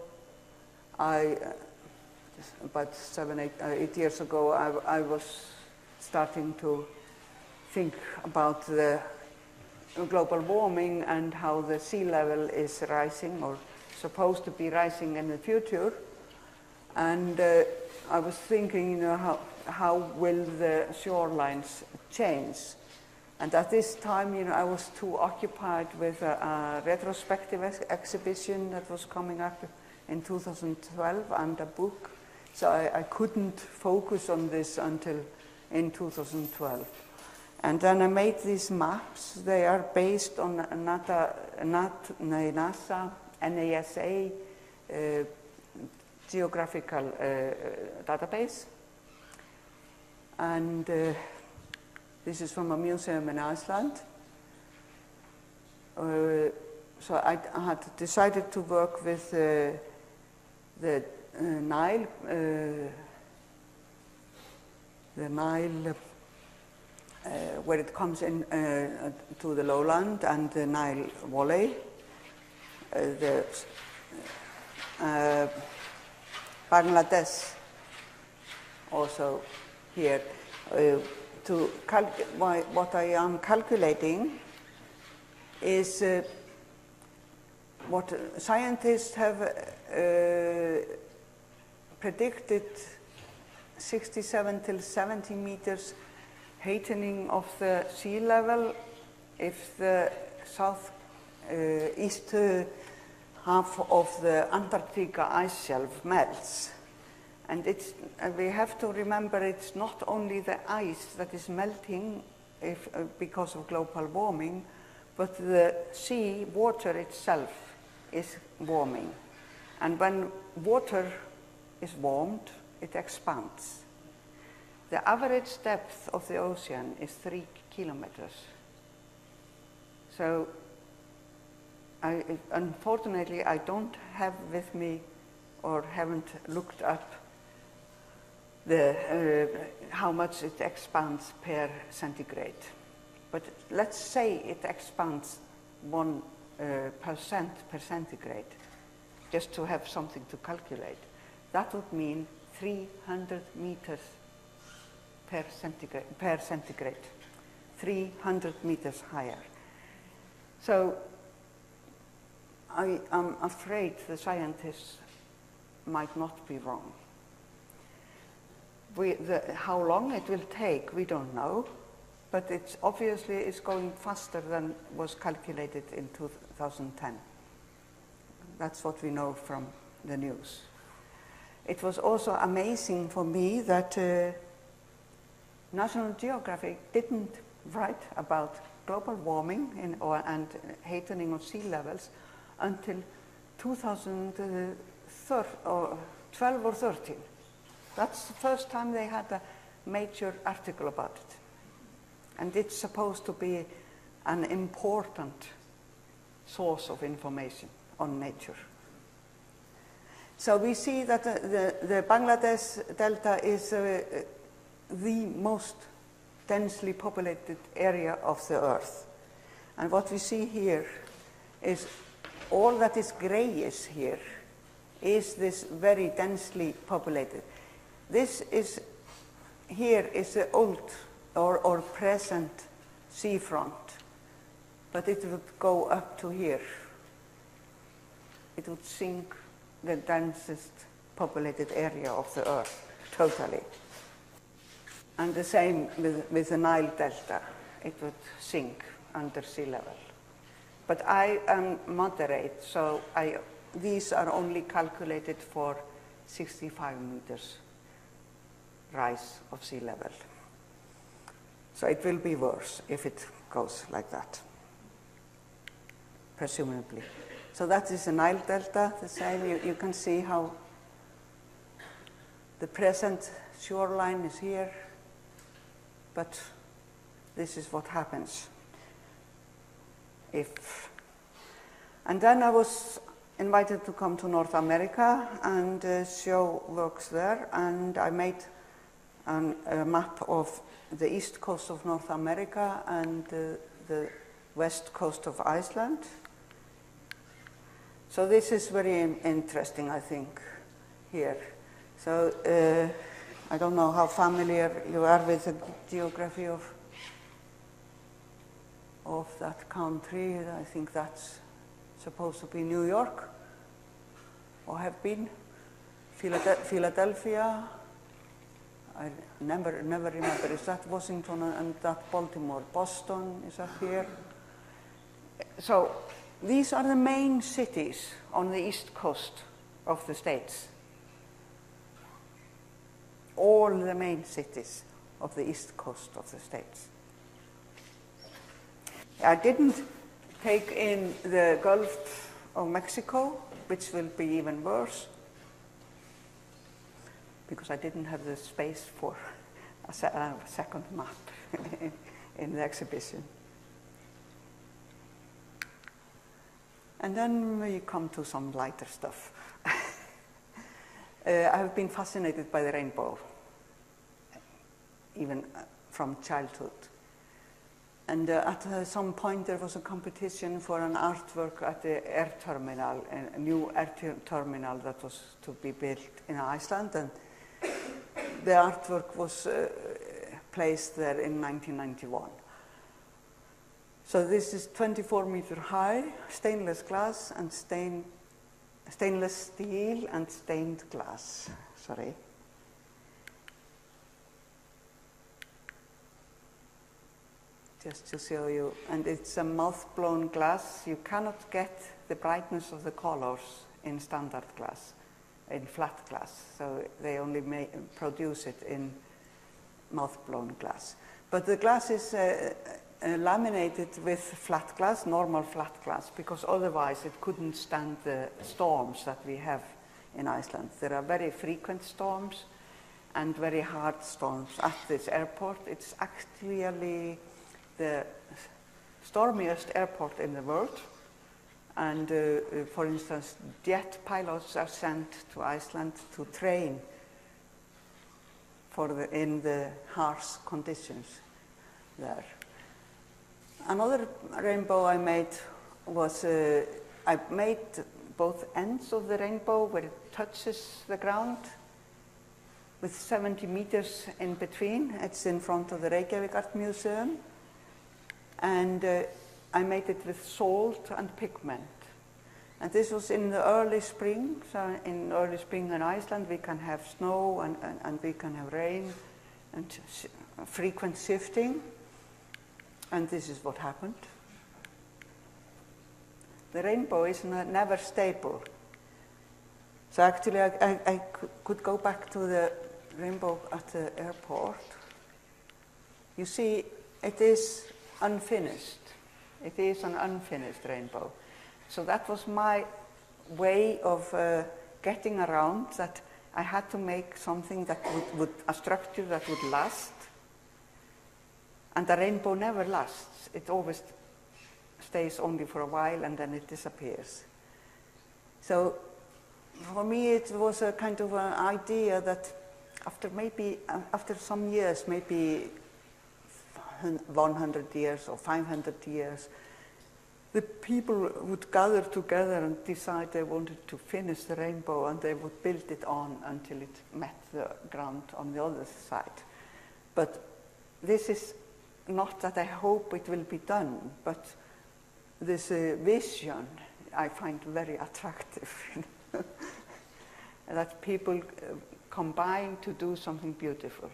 about 8 years ago, I was starting to think about the global warming and how the sea level is rising, or supposed to be rising in the future. And I was thinking, how will the shorelines change? And at this time, I was too occupied with a retrospective exhibition that was coming up in 2012 and a book. So I couldn't focus on this until in 2012. And then I made these maps. They are based on NASA NASA geographical database. And this is from a museum in Iceland. So I had decided to work with the Nile, where it comes in to the lowland, and the Nile Valley, Bangladesh also here. What I am calculating is what scientists have predicted 67 till 70 meters heightening of the sea level if the east half of the Antarctica ice shelf melts. And we have to remember it's not only the ice that is melting because of global warming, but the sea water itself is warming. And when water is warmed, it expands. The average depth of the ocean is 3 kilometers. So unfortunately, I don't have with me or haven't looked up how much it expands per centigrade. But let's say it expands 1% per centigrade, just to have something to calculate. That would mean 300 meters per centigrade, 300 meters higher. So I am afraid the scientists might not be wrong. How long it will take, we don't know, but it's obviously is going faster than was calculated in 2010. That's what we know from the news. It was also amazing for me that National Geographic didn't write about global warming and heightening of sea levels until 2012 or 13. That's the first time they had a major article about it. And it's supposed to be an important source of information on nature. So we see that the Bangladesh Delta is the most densely populated area of the earth. And what we see here is all that is grayish here is this very densely populated. This is, here is the old or present seafront, but it would go up to here. It would sink the densest populated area of the earth, totally. And the same with the Nile Delta. It would sink under sea level. But I am moderate, so these are only calculated for 65 meters rise of sea level. So it will be worse if it goes like that, presumably. So that is the Nile Delta, the same. You can see how the present shoreline is here, but this is what happens if. And then I was invited to come to North America and show works there, and I made a map of the east coast of North America and the west coast of Iceland. So this is very interesting, I think, here. So I don't know how familiar you are with the geography of that country. I think that's supposed to be New York, or have been, Philadelphia. I never remember. Is that Washington and that Baltimore? Boston is up here. So these are the main cities on the east coast of the States. All the main cities of the east coast of the States. I didn't take in the Gulf of Mexico, which will be even worse, because I didn't have the space for a second map in the exhibition. And then we come to some lighter stuff. I have been fascinated by the rainbow, even from childhood. And at some point there was a competition for an artwork at the air terminal, a new air terminal that was to be built in Iceland. And the artwork was placed there in 1991. So this is 24-meter high, stainless glass and stainless steel and stained glass. Sorry. Just to show you, and it's a mouth-blown glass. You cannot get the brightness of the colors in standard glass, in flat glass. So they only produce it in mouth-blown glass. But the glass is laminated with flat glass, normal flat glass, because otherwise it couldn't stand the storms that we have in Iceland. There are very frequent storms and very hard storms at this airport. It's actually the stormiest airport in the world. And for instance, jet pilots are sent to Iceland to train in the harsh conditions there. Another rainbow I made was, I made both ends of the rainbow where it touches the ground with 70 meters in between. It's in front of the Reykjavík Art Museum. And I made it with salt and pigment. And this was in the early spring. So in early spring in Iceland we can have snow and we can have rain and frequent shifting. And this is what happened. The rainbow is never stable. So actually I could go back to the rainbow at the airport. You see, it is unfinished. It is an unfinished rainbow. So that was my way of getting around that I had to make something that would a structure that would last. And the rainbow never lasts. It always stays only for a while and then it disappears. So for me it was a kind of an idea that after some years, maybe 100 years or 500 years, the people would gather together and decide they wanted to finish the rainbow, and they would build it on until it met the ground on the other side. But this is not that I hope it will be done, but this vision I find very attractive. That people combine to do something beautiful.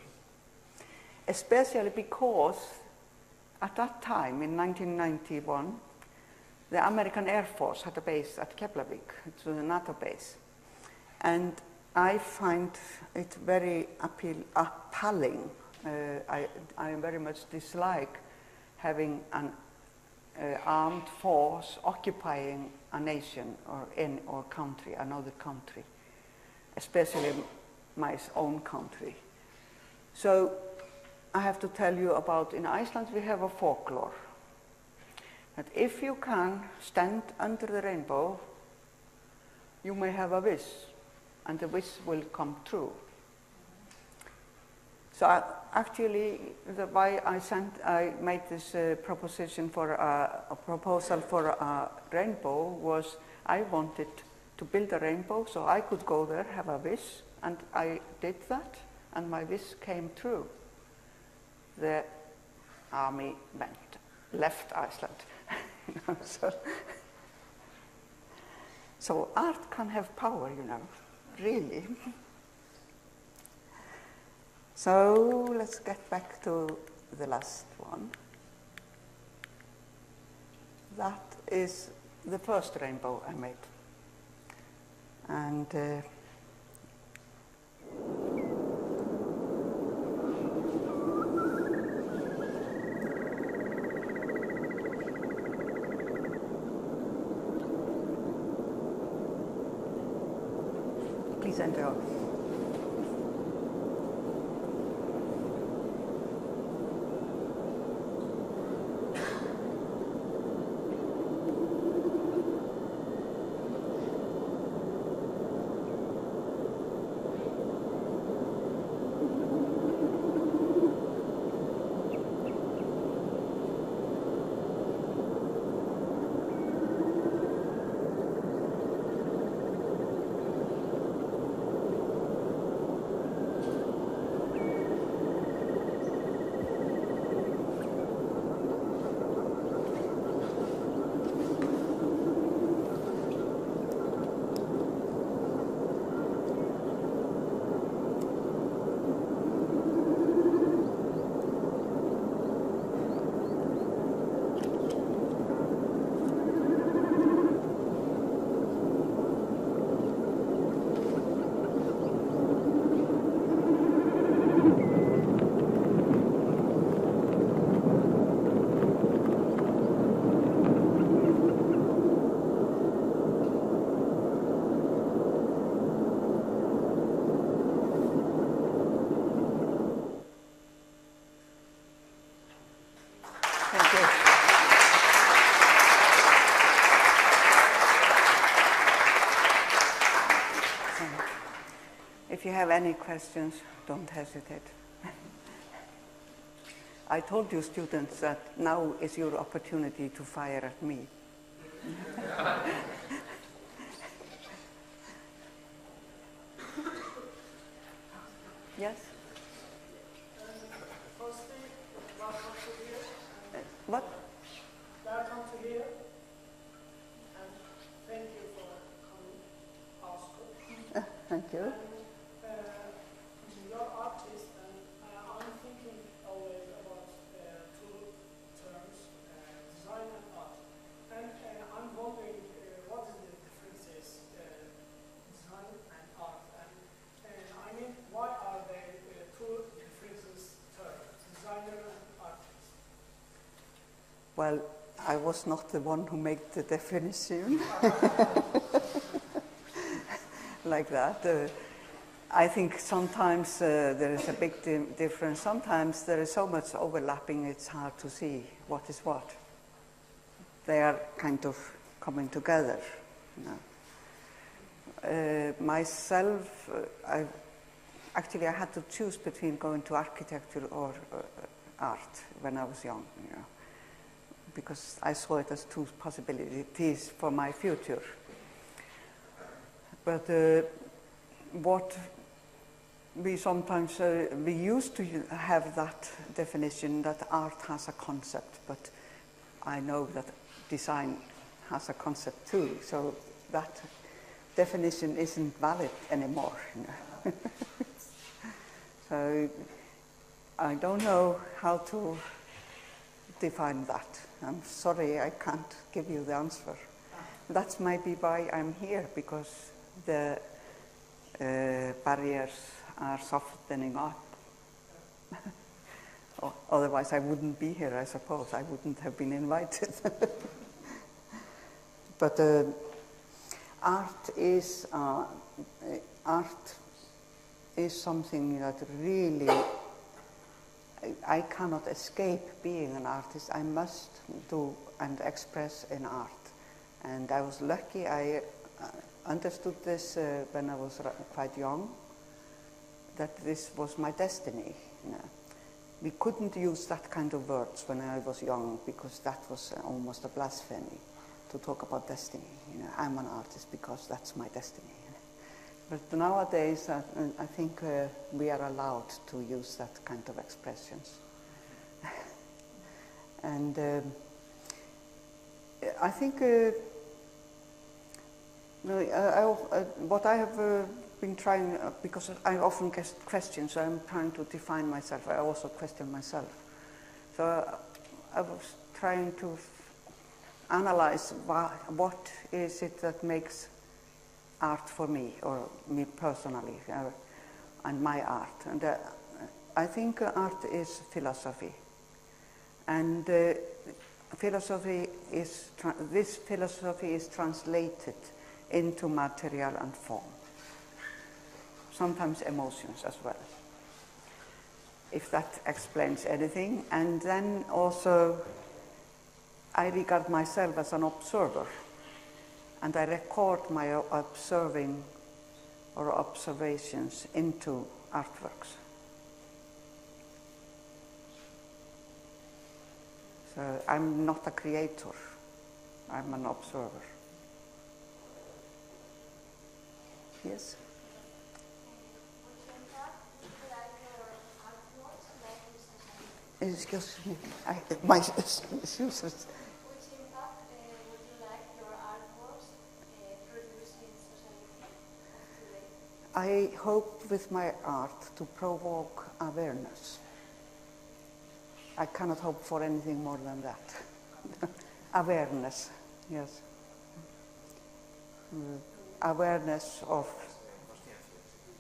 Especially because at that time, in 1991, the American Air Force had a base at Keflavik. It was a NATO base. And I find it very appalling. I very much dislike having an armed force occupying a nation or country, another country, especially my own country. So I have to tell you about, in Iceland we have a folklore that if you can stand under the rainbow, you may have a wish, and the wish will come true. So actually, why I made this proposition for a proposal for a rainbow was I wanted to build a rainbow so I could go there, have a wish, and I did that, and my wish came true. The army left Iceland. So art can have power, you know, really. So let's get back to the last one. That is the first rainbow I made. And center. If you have any questions, don't hesitate. I told you, students, that now is your opportunity to fire at me. Yes? Firstly, welcome to here. What? Welcome to here. And thank you for coming also. Thank you. You're artist, and I'm thinking always about two terms, design and art. And I'm wondering what is the differences, design and art. And I mean, why are they two differences terms, designer and artist? Well, I was not the one who made the definition like that. I think sometimes there is a big difference. Sometimes there is so much overlapping, it's hard to see what is what. They are kind of coming together. You know. Myself, I had to choose between going to architecture or art when I was young, you know, because I saw it as two possibilities for my future. But what we sometimes, we used to have that definition that art has a concept, but I know that design has a concept too, so that definition isn't valid anymore. You know. So I don't know how to define that. I'm sorry, I can't give you the answer. That's maybe why I'm here, because the barriers are softening up. Otherwise I wouldn't be here, I suppose. I wouldn't have been invited. But art is something that really, I cannot escape being an artist. I must do and express in art. And I was lucky, I understood this when I was quite young, that this was my destiny. You know. We couldn't use that kind of words when I was young, because that was almost a blasphemy to talk about destiny. You know, I'm an artist because that's my destiny. You know. But nowadays, I think we are allowed to use that kind of expressions. And I think what I have been trying, because I often get questions, so I'm trying to define myself. I also question myself. So I was trying to analyze what is it that makes art for me, or me personally, and my art. And I think art is philosophy. And this philosophy is translated into material and form. sometimes emotions as well, if that explains anything. And then also, I regard myself as an observer, and I record my observing or observations into artworks. So I'm not a creator, I'm an observer. Yes? Excuse me, my shoes. Which impact would you like your artworks produce in society today? I hope with my art to provoke awareness. I cannot hope for anything more than that. Awareness, yes. Awareness of...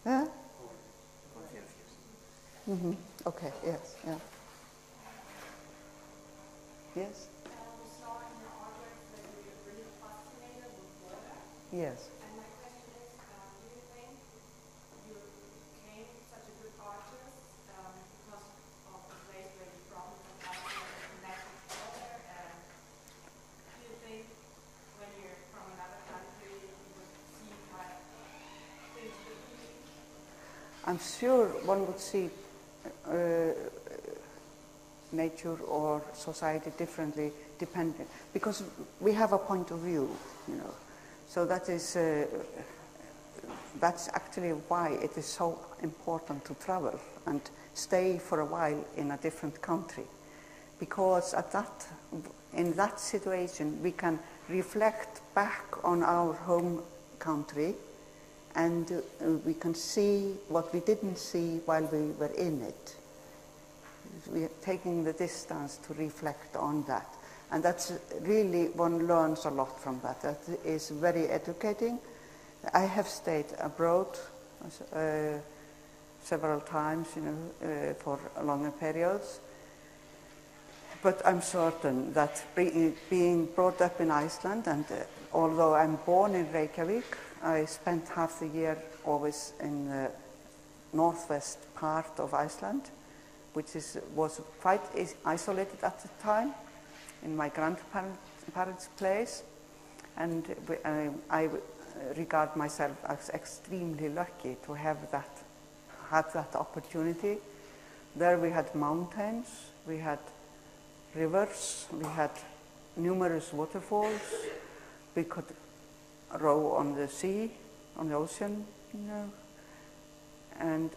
Yeah? Mm-hmm. Okay, yes, yeah. Yes? We saw in the artwork that you were really fascinated with water. Yes. And my question is, do you think you became such a good artist because of the place where you're from, and connected to water? And do you think when you're from another country, you would see like things differently? I'm sure one would see nature or society differently, depending, because we have a point of view, you know. So that is, that's actually why it is so important to travel and stay for a while in a different country, because in that situation we can reflect back on our home country, and we can see what we didn't see while we were in it. We are taking the distance to reflect on that. And that's really, one learns a lot from that. That is very educating. I have stayed abroad several times, you know, for longer periods. But I'm certain that being brought up in Iceland, and although I'm born in Reykjavík, I spent half the year always in the northwest part of Iceland, which was quite isolated at the time, in my grandparents' place. And I regard myself as extremely lucky to have had that opportunity. There we had mountains, we had rivers, we had numerous waterfalls, we could row on the sea, on the ocean, you know, and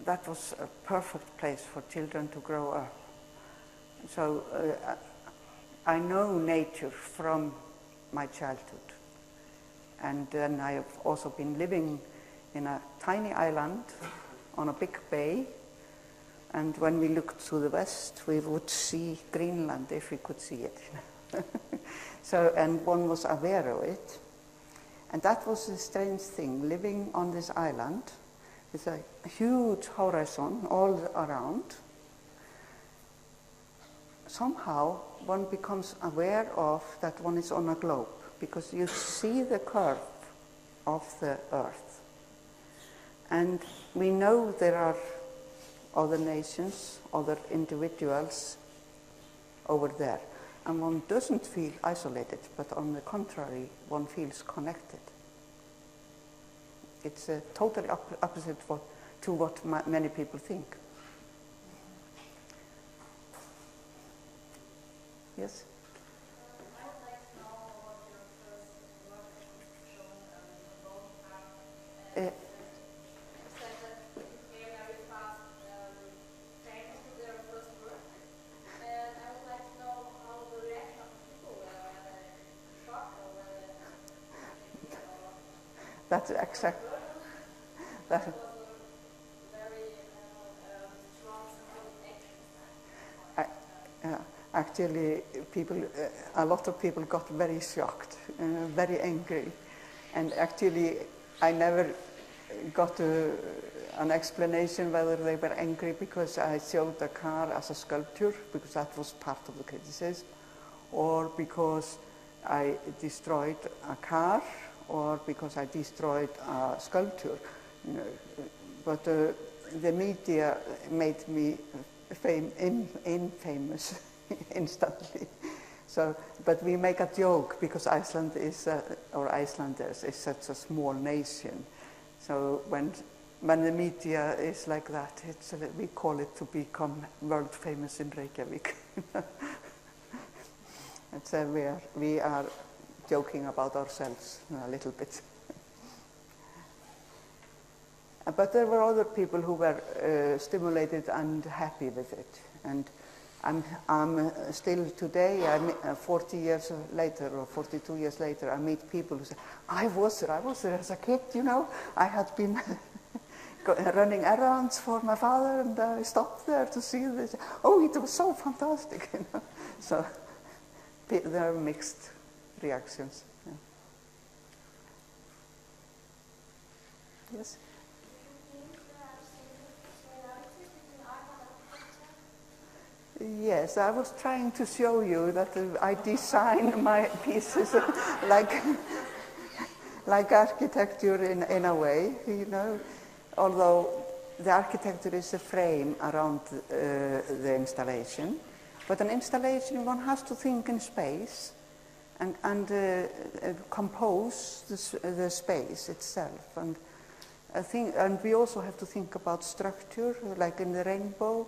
that was a perfect place for children to grow up. So I know nature from my childhood. And then I have also been living in a tiny island on a big bay. And when we looked to the west, we would see Greenland if we could see it. So, and one was aware of it. And that was the strange thing, living on this island with a huge horizon all around. Somehow one becomes aware of that one is on a globe, because you see the curve of the earth. And we know there are other nations, other individuals over there. And one doesn't feel isolated, but on the contrary, one feels connected. It's totally opposite to what many people think. Yes? I would like to know about your first work shown in the Rome. You said that you became very fast famous with your first work. And I would like to know how the reaction of people were, whether shocked or whether That's exact. That, was a very strong action. actually, a lot of people got very shocked, very angry. And actually, I never got an explanation whether they were angry because I showed the car as a sculpture, because that was part of the criticism, or because I destroyed a car, or because I destroyed a sculpture. You know, but the media made me infamous instantly. So, but we make a joke because Iceland is, or Icelanders is such a small nation. So when the media is like that, we call it to become world famous in Reykjavík. We are joking about ourselves a little bit. But there were other people who were stimulated and happy with it. And I'm still today, 40 years later or 42 years later, I meet people who say, I was there as a kid, you know. I had been running errands for my father and I stopped there to see this. Oh, it was so fantastic, you know. So there are mixed reactions. Yeah. Yes? Yes, I was trying to show you that I design my pieces like architecture in a way, you know, although the architecture is a frame around the installation. But an installation, one has to think in space and compose the space itself. And we also have to think about structure, like in the rainbow.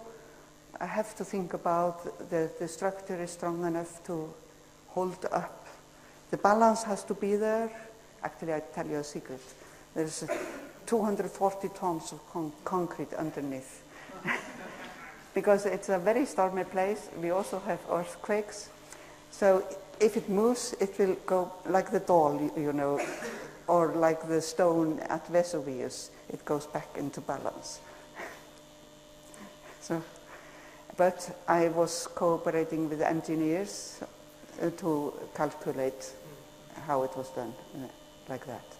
I have to think about the structure is strong enough to hold up. The balance has to be there. Actually, I tell you a secret. There's 240 tons of concrete underneath. Because it's a very stormy place. We also have earthquakes. So if it moves, it will go like the doll, you know, or like the stone at Vesuvius. It goes back into balance. So. But I was cooperating with the engineers to calculate how it was done, like that.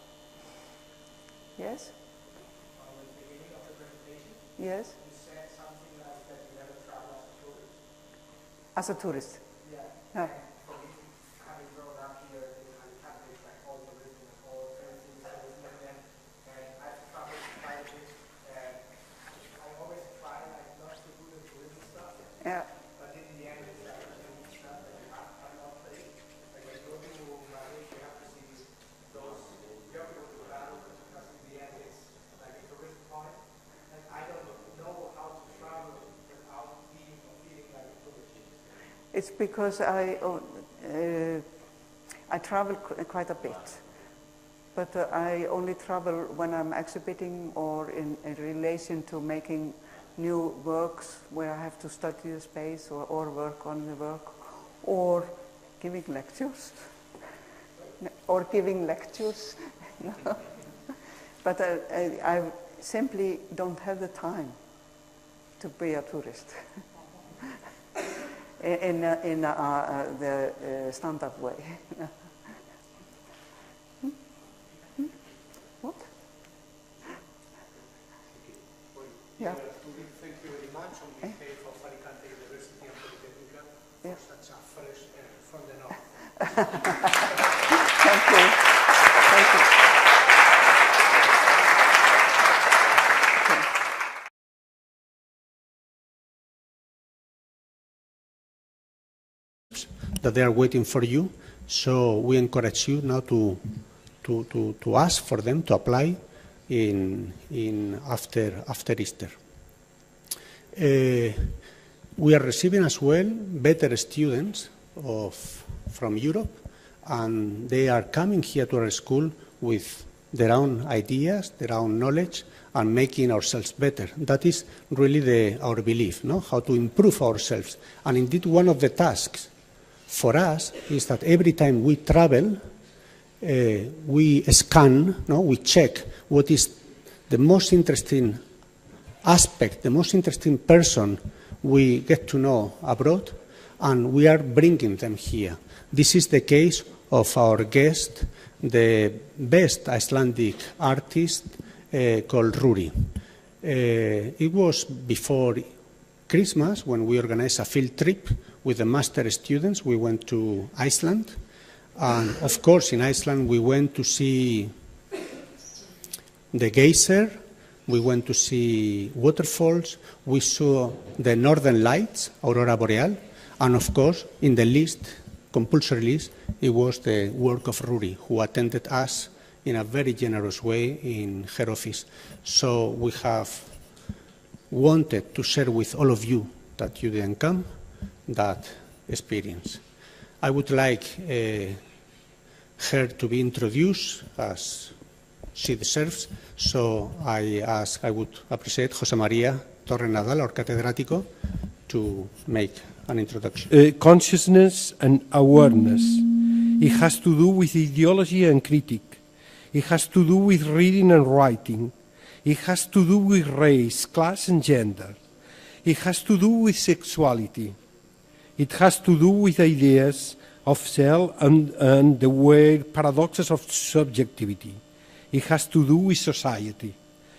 Yes? At the beginning of the presentation, yes? you said something like that you never traveled as a tourist. As a tourist? Yeah. No. For me, having grown up here in Alicante, like all the rhythm and all everything, and I've traveled quite a bit. I always try like not to do the tourism stuff. Yeah. But in the end, it's like the stuff that you have not played. Like when you go to Munich, you have to see those. You have to go to Rúrí because in the end, it's like a tourist point. And I don't know how to travel without feeling like a tourist. It's because I travel quite a bit. But I only travel when I'm exhibiting or in relation to making new works where I have to study the space or work on the work or giving lectures. But I simply don't have the time to be a tourist in the standard way. What? Yeah. Thank you very much on behalf of Alicante University and Politécnica for such a fresh air from the north. Thank you. Thank you. That they are waiting for you, so we encourage you now to ask for them to apply after Easter. We are receiving as well better students from Europe, and they are coming here to our school with their own ideas, their own knowledge, and making ourselves better. That is really our belief, no? How to improve ourselves. And indeed, one of the tasks for us is that every time we travel, we scan, no? We check what is the most interesting aspect, the most interesting person we get to know abroad, and we are bringing them here. This is the case of our guest, the best Icelandic artist called Rúrí. It was before Christmas when we organized a field trip with the master students. We went to Iceland, and of course in Iceland we went to see the geyser we went to see waterfalls, we saw the northern lights, Aurora Boreal, and of course, in the list, compulsory list, it was the work of Rúrí, who attended us in a very generous way in her office. So we have wanted to share with all of you that you didn't come that experience. I would like her to be introduced as she deserves, so I would appreciate José María Torre Nadal, our catedrático, to make an introduction. Consciousness and awareness. It has to do with ideology and critique. It has to do with reading and writing. It has to do with race, class and gender. It has to do with sexuality. It has to do with ideas of self and the weird paradoxes of subjectivity. It has to do with society.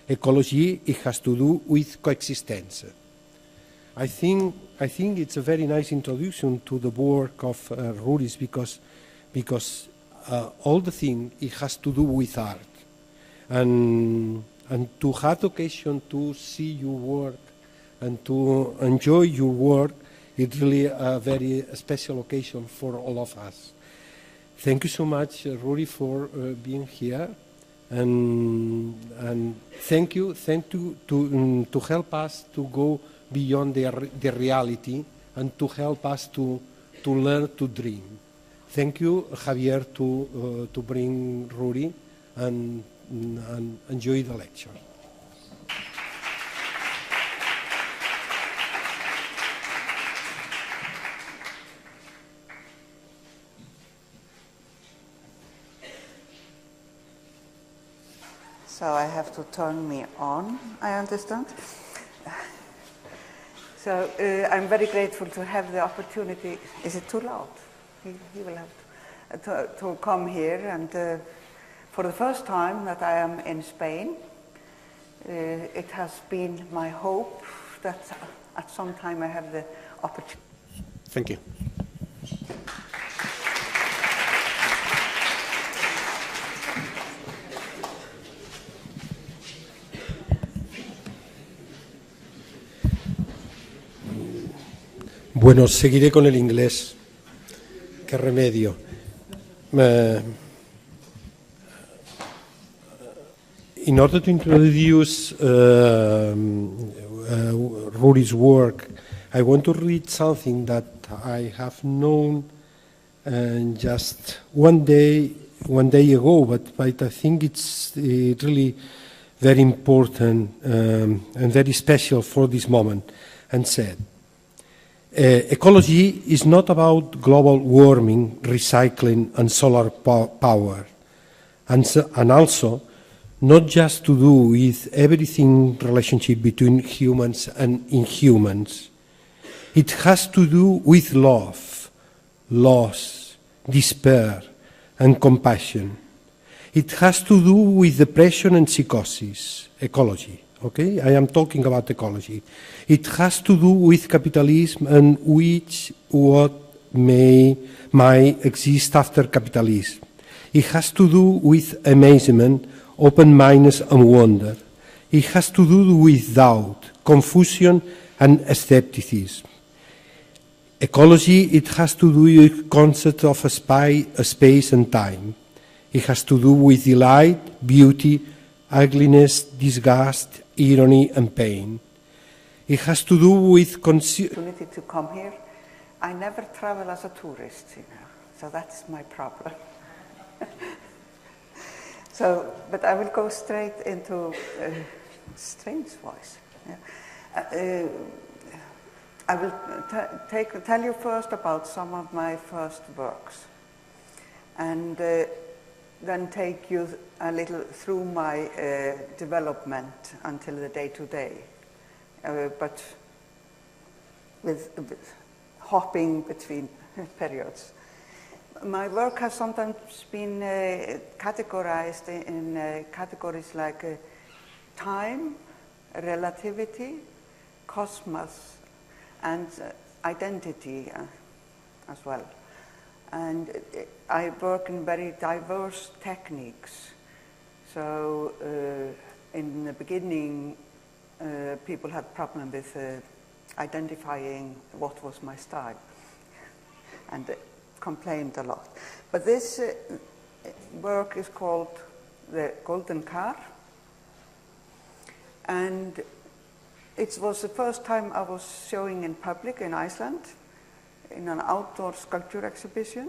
Ecology, it has to do with coexistence. I think it's a very nice introduction to the work of Rúrí because all the thing it has to do with art, and to have the occasion to see your work and to enjoy your work, it's really a very special occasion for all of us. Thank you so much, Rúrí, for being here, and thank you to help us to go beyond the reality and to help us to learn to dream. Thank you, Javier, to bring Rúrí and enjoy the lecture. So I have to turn me on, I understand. So I'm very grateful to have the opportunity. Is it too loud? He will have to come here, and for the first time that I am in Spain, it has been my hope that at some time I have the opportunity. Thank you. Bueno, seguiré con el inglés. Qué remedio. In order to introduce Rúrí's work, I want to read something that I have known just one day ago, but I think it's really very important and very special for this moment, and said, ecology is not about global warming, recycling and solar power, and also not just to do with everything relationship between humans and inhumans. It has to do with love, loss, despair and compassion. It has to do with depression and psychosis, ecology. Okay, I am talking about ecology. It has to do with capitalism and what might exist after capitalism. It has to do with amazement, open-mindedness and wonder. It has to do with doubt, confusion and skepticism. Ecology, it has to do with concept of space and time. It has to do with delight, beauty, ugliness, disgust, irony and pain. It has to do with opportunity to come here. I never travel as a tourist, you know, so that's my problem. But I will go straight into strange voice. Yeah. I will tell you first about some of my first works, and then take you a little through my development until the day-to-day, but with hopping between periods. My work has sometimes been categorized in categories like time, relativity, cosmos, and identity as well. And I work in very diverse techniques. So in the beginning, people had problem with identifying what was my style, and complained a lot. But this work is called the Golden Car, and it was the first time I was showing in public in Iceland, in an outdoor sculpture exhibition,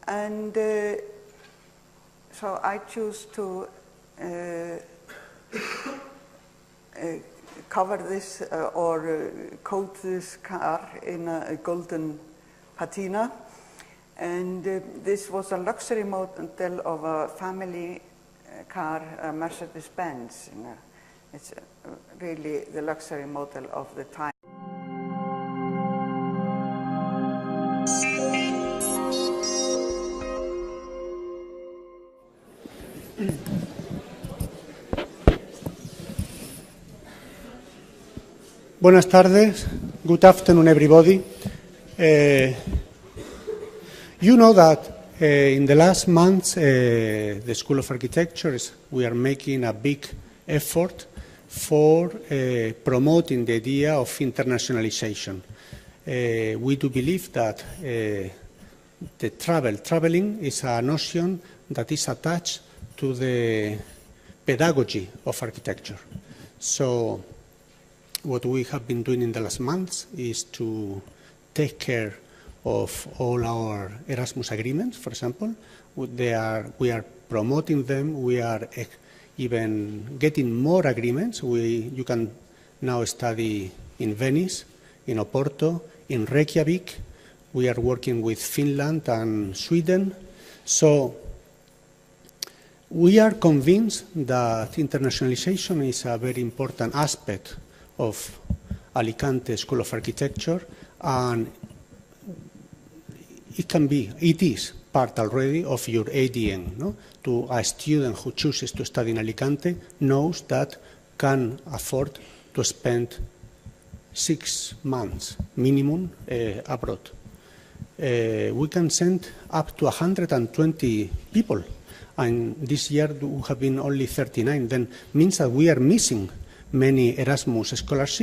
and so I choose to cover this or coat this car in a golden patina, and this was a luxury model of a family car, a Mercedes-Benz. It's really the luxury model of the time. Buenas tardes. Good afternoon, everybody. You know that in the last months, the School of Architecture, we are making a big effort for promoting the idea of internationalization. We do believe that the traveling is a notion that is attached to the pedagogy of architecture. So what we have been doing in the last months is to take care of all our Erasmus agreements, for example. We are promoting them. We are even getting more agreements. You can now study in Venice, in Oporto, in Reykjavík. We are working with Finland and Sweden. So we are convinced that internationalization is a very important aspect of Alicante School of Architecture, and it is part already of your ADN. No? To a student who chooses to study in Alicante knows that can afford to spend 6 months minimum abroad. We can send up to 120 people, and this year we have been only 39. Then means that we are missing many Erasmus scholarships